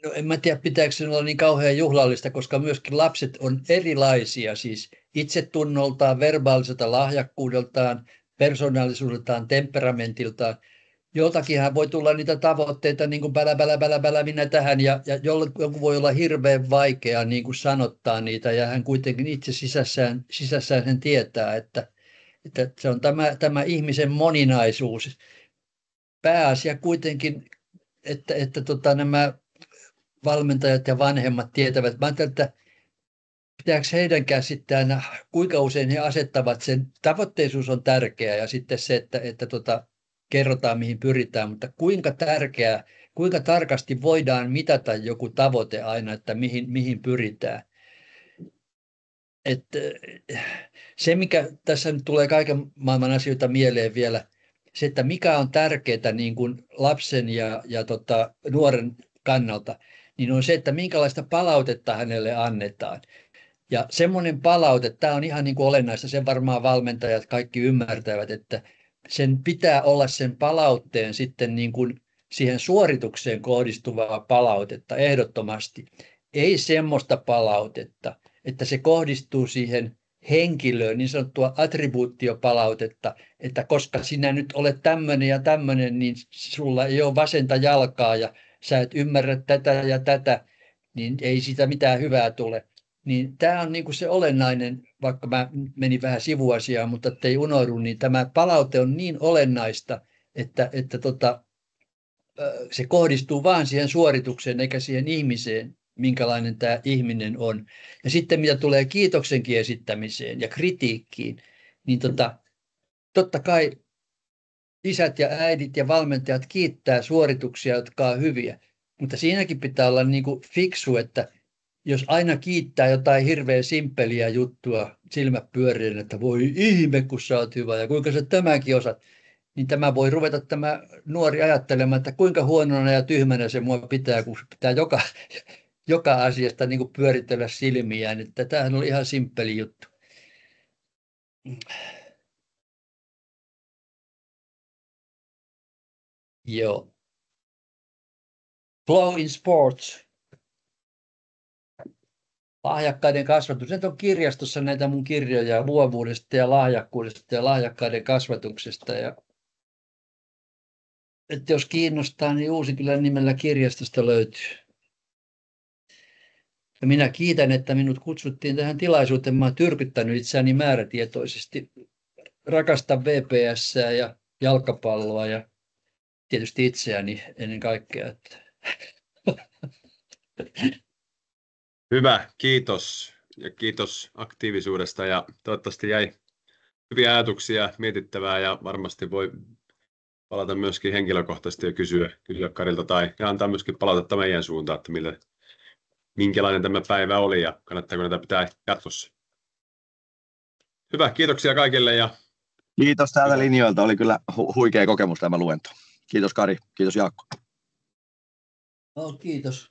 Speaker 3: No en mä tiedä, pitääkö se olla niin kauhean juhlallista, koska myöskin lapset on erilaisia, siis itsetunnoltaan, verbaaliselta lahjakkuudeltaan, persoonallisuudeltaan, temperamentiltaan. Joltakinhan voi tulla niitä tavoitteita niin kuin bälä minä tähän, ja joku voi olla hirveän vaikea niin kuin sanottaa niitä, ja hän kuitenkin itse sisässään sen tietää, että se on tämä ihmisen moninaisuus. Pääasia kuitenkin, että nämä valmentajat ja vanhemmat tietävät. Mä ajattelen, että pitääkö heidän käsittää, kuinka usein he asettavat sen. Tavoitteisuus on tärkeää ja sitten se, että kerrotaan mihin pyritään, mutta kuinka tarkasti voidaan mitata joku tavoite aina, että mihin pyritään. Että se, mikä tässä nyt tulee kaiken maailman asioita mieleen vielä, se, että mikä on tärkeää niin kuin lapsen ja nuoren kannalta, niin on se, että minkälaista palautetta hänelle annetaan. Ja semmoinen palaute, tämä on ihan niin kuin olennaista, sen varmaan valmentajat kaikki ymmärtävät, että sen pitää olla sen palautteen sitten niin kuin siihen suoritukseen kohdistuvaa palautetta ehdottomasti. Ei semmoista palautetta, että se kohdistuu siihen henkilöön, niin sanottua attribuutiopalautetta, että koska sinä nyt olet tämmöinen ja tämmöinen, niin sulla ei ole vasenta jalkaa ja sä et ymmärrä tätä ja tätä, niin ei siitä mitään hyvää tule. Niin tämä on niin kuin se olennainen, vaikka mä menin vähän sivuasiaan, mutta ettei unohdu, niin tämä palaute on niin olennaista, että se kohdistuu vain siihen suoritukseen eikä siihen ihmiseen, minkälainen tämä ihminen on. Ja sitten mitä tulee kiitoksenkin esittämiseen ja kritiikkiin, niin totta kai isät ja äidit ja valmentajat kiittää suorituksia, jotka on hyviä, mutta siinäkin pitää olla niin kuin fiksu, että jos aina kiittää jotain hirveän simppeliä juttua silmät pyörien, että voi ihme, kun sä oot hyvä ja kuinka sä tämänkin osat, niin tämä voi ruveta tämä nuori ajattelemaan, että kuinka huonona ja tyhmänä se mua pitää, kun pitää joka asiasta niin kuin pyöritellä silmiään. Että tämähän oli ihan simppeli juttu. Joo. Flow in Sports. Lahjakkaiden kasvatus. Nyt on kirjastossa näitä mun kirjoja luovuudesta ja lahjakkuudesta ja lahjakkaiden kasvatuksesta. Ja että jos kiinnostaa, niin Uusikylän nimellä kirjastosta löytyy. Ja minä kiitän, että minut kutsuttiin tähän tilaisuuteen. Mä oon tyrkyttänyt itseäni määrätietoisesti. Rakastan VPS:ää ja jalkapalloa ja tietysti itseäni ennen kaikkea.
Speaker 1: Hyvä, kiitos. Ja kiitos aktiivisuudesta ja toivottavasti jäi hyviä ajatuksia, mietittävää ja varmasti voi palata myöskin henkilökohtaisesti ja kysyä Karilta tai ja antaa myöskin palautetta meidän suuntaan, että minkälainen tämä päivä oli ja kannattaako näitä pitää jatkossa. Hyvä, kiitoksia kaikille. Ja
Speaker 2: kiitos täältä linjoilta, oli kyllä huikea kokemus tämä luento. Kiitos Kari, kiitos Jaakko.
Speaker 3: Kiitos.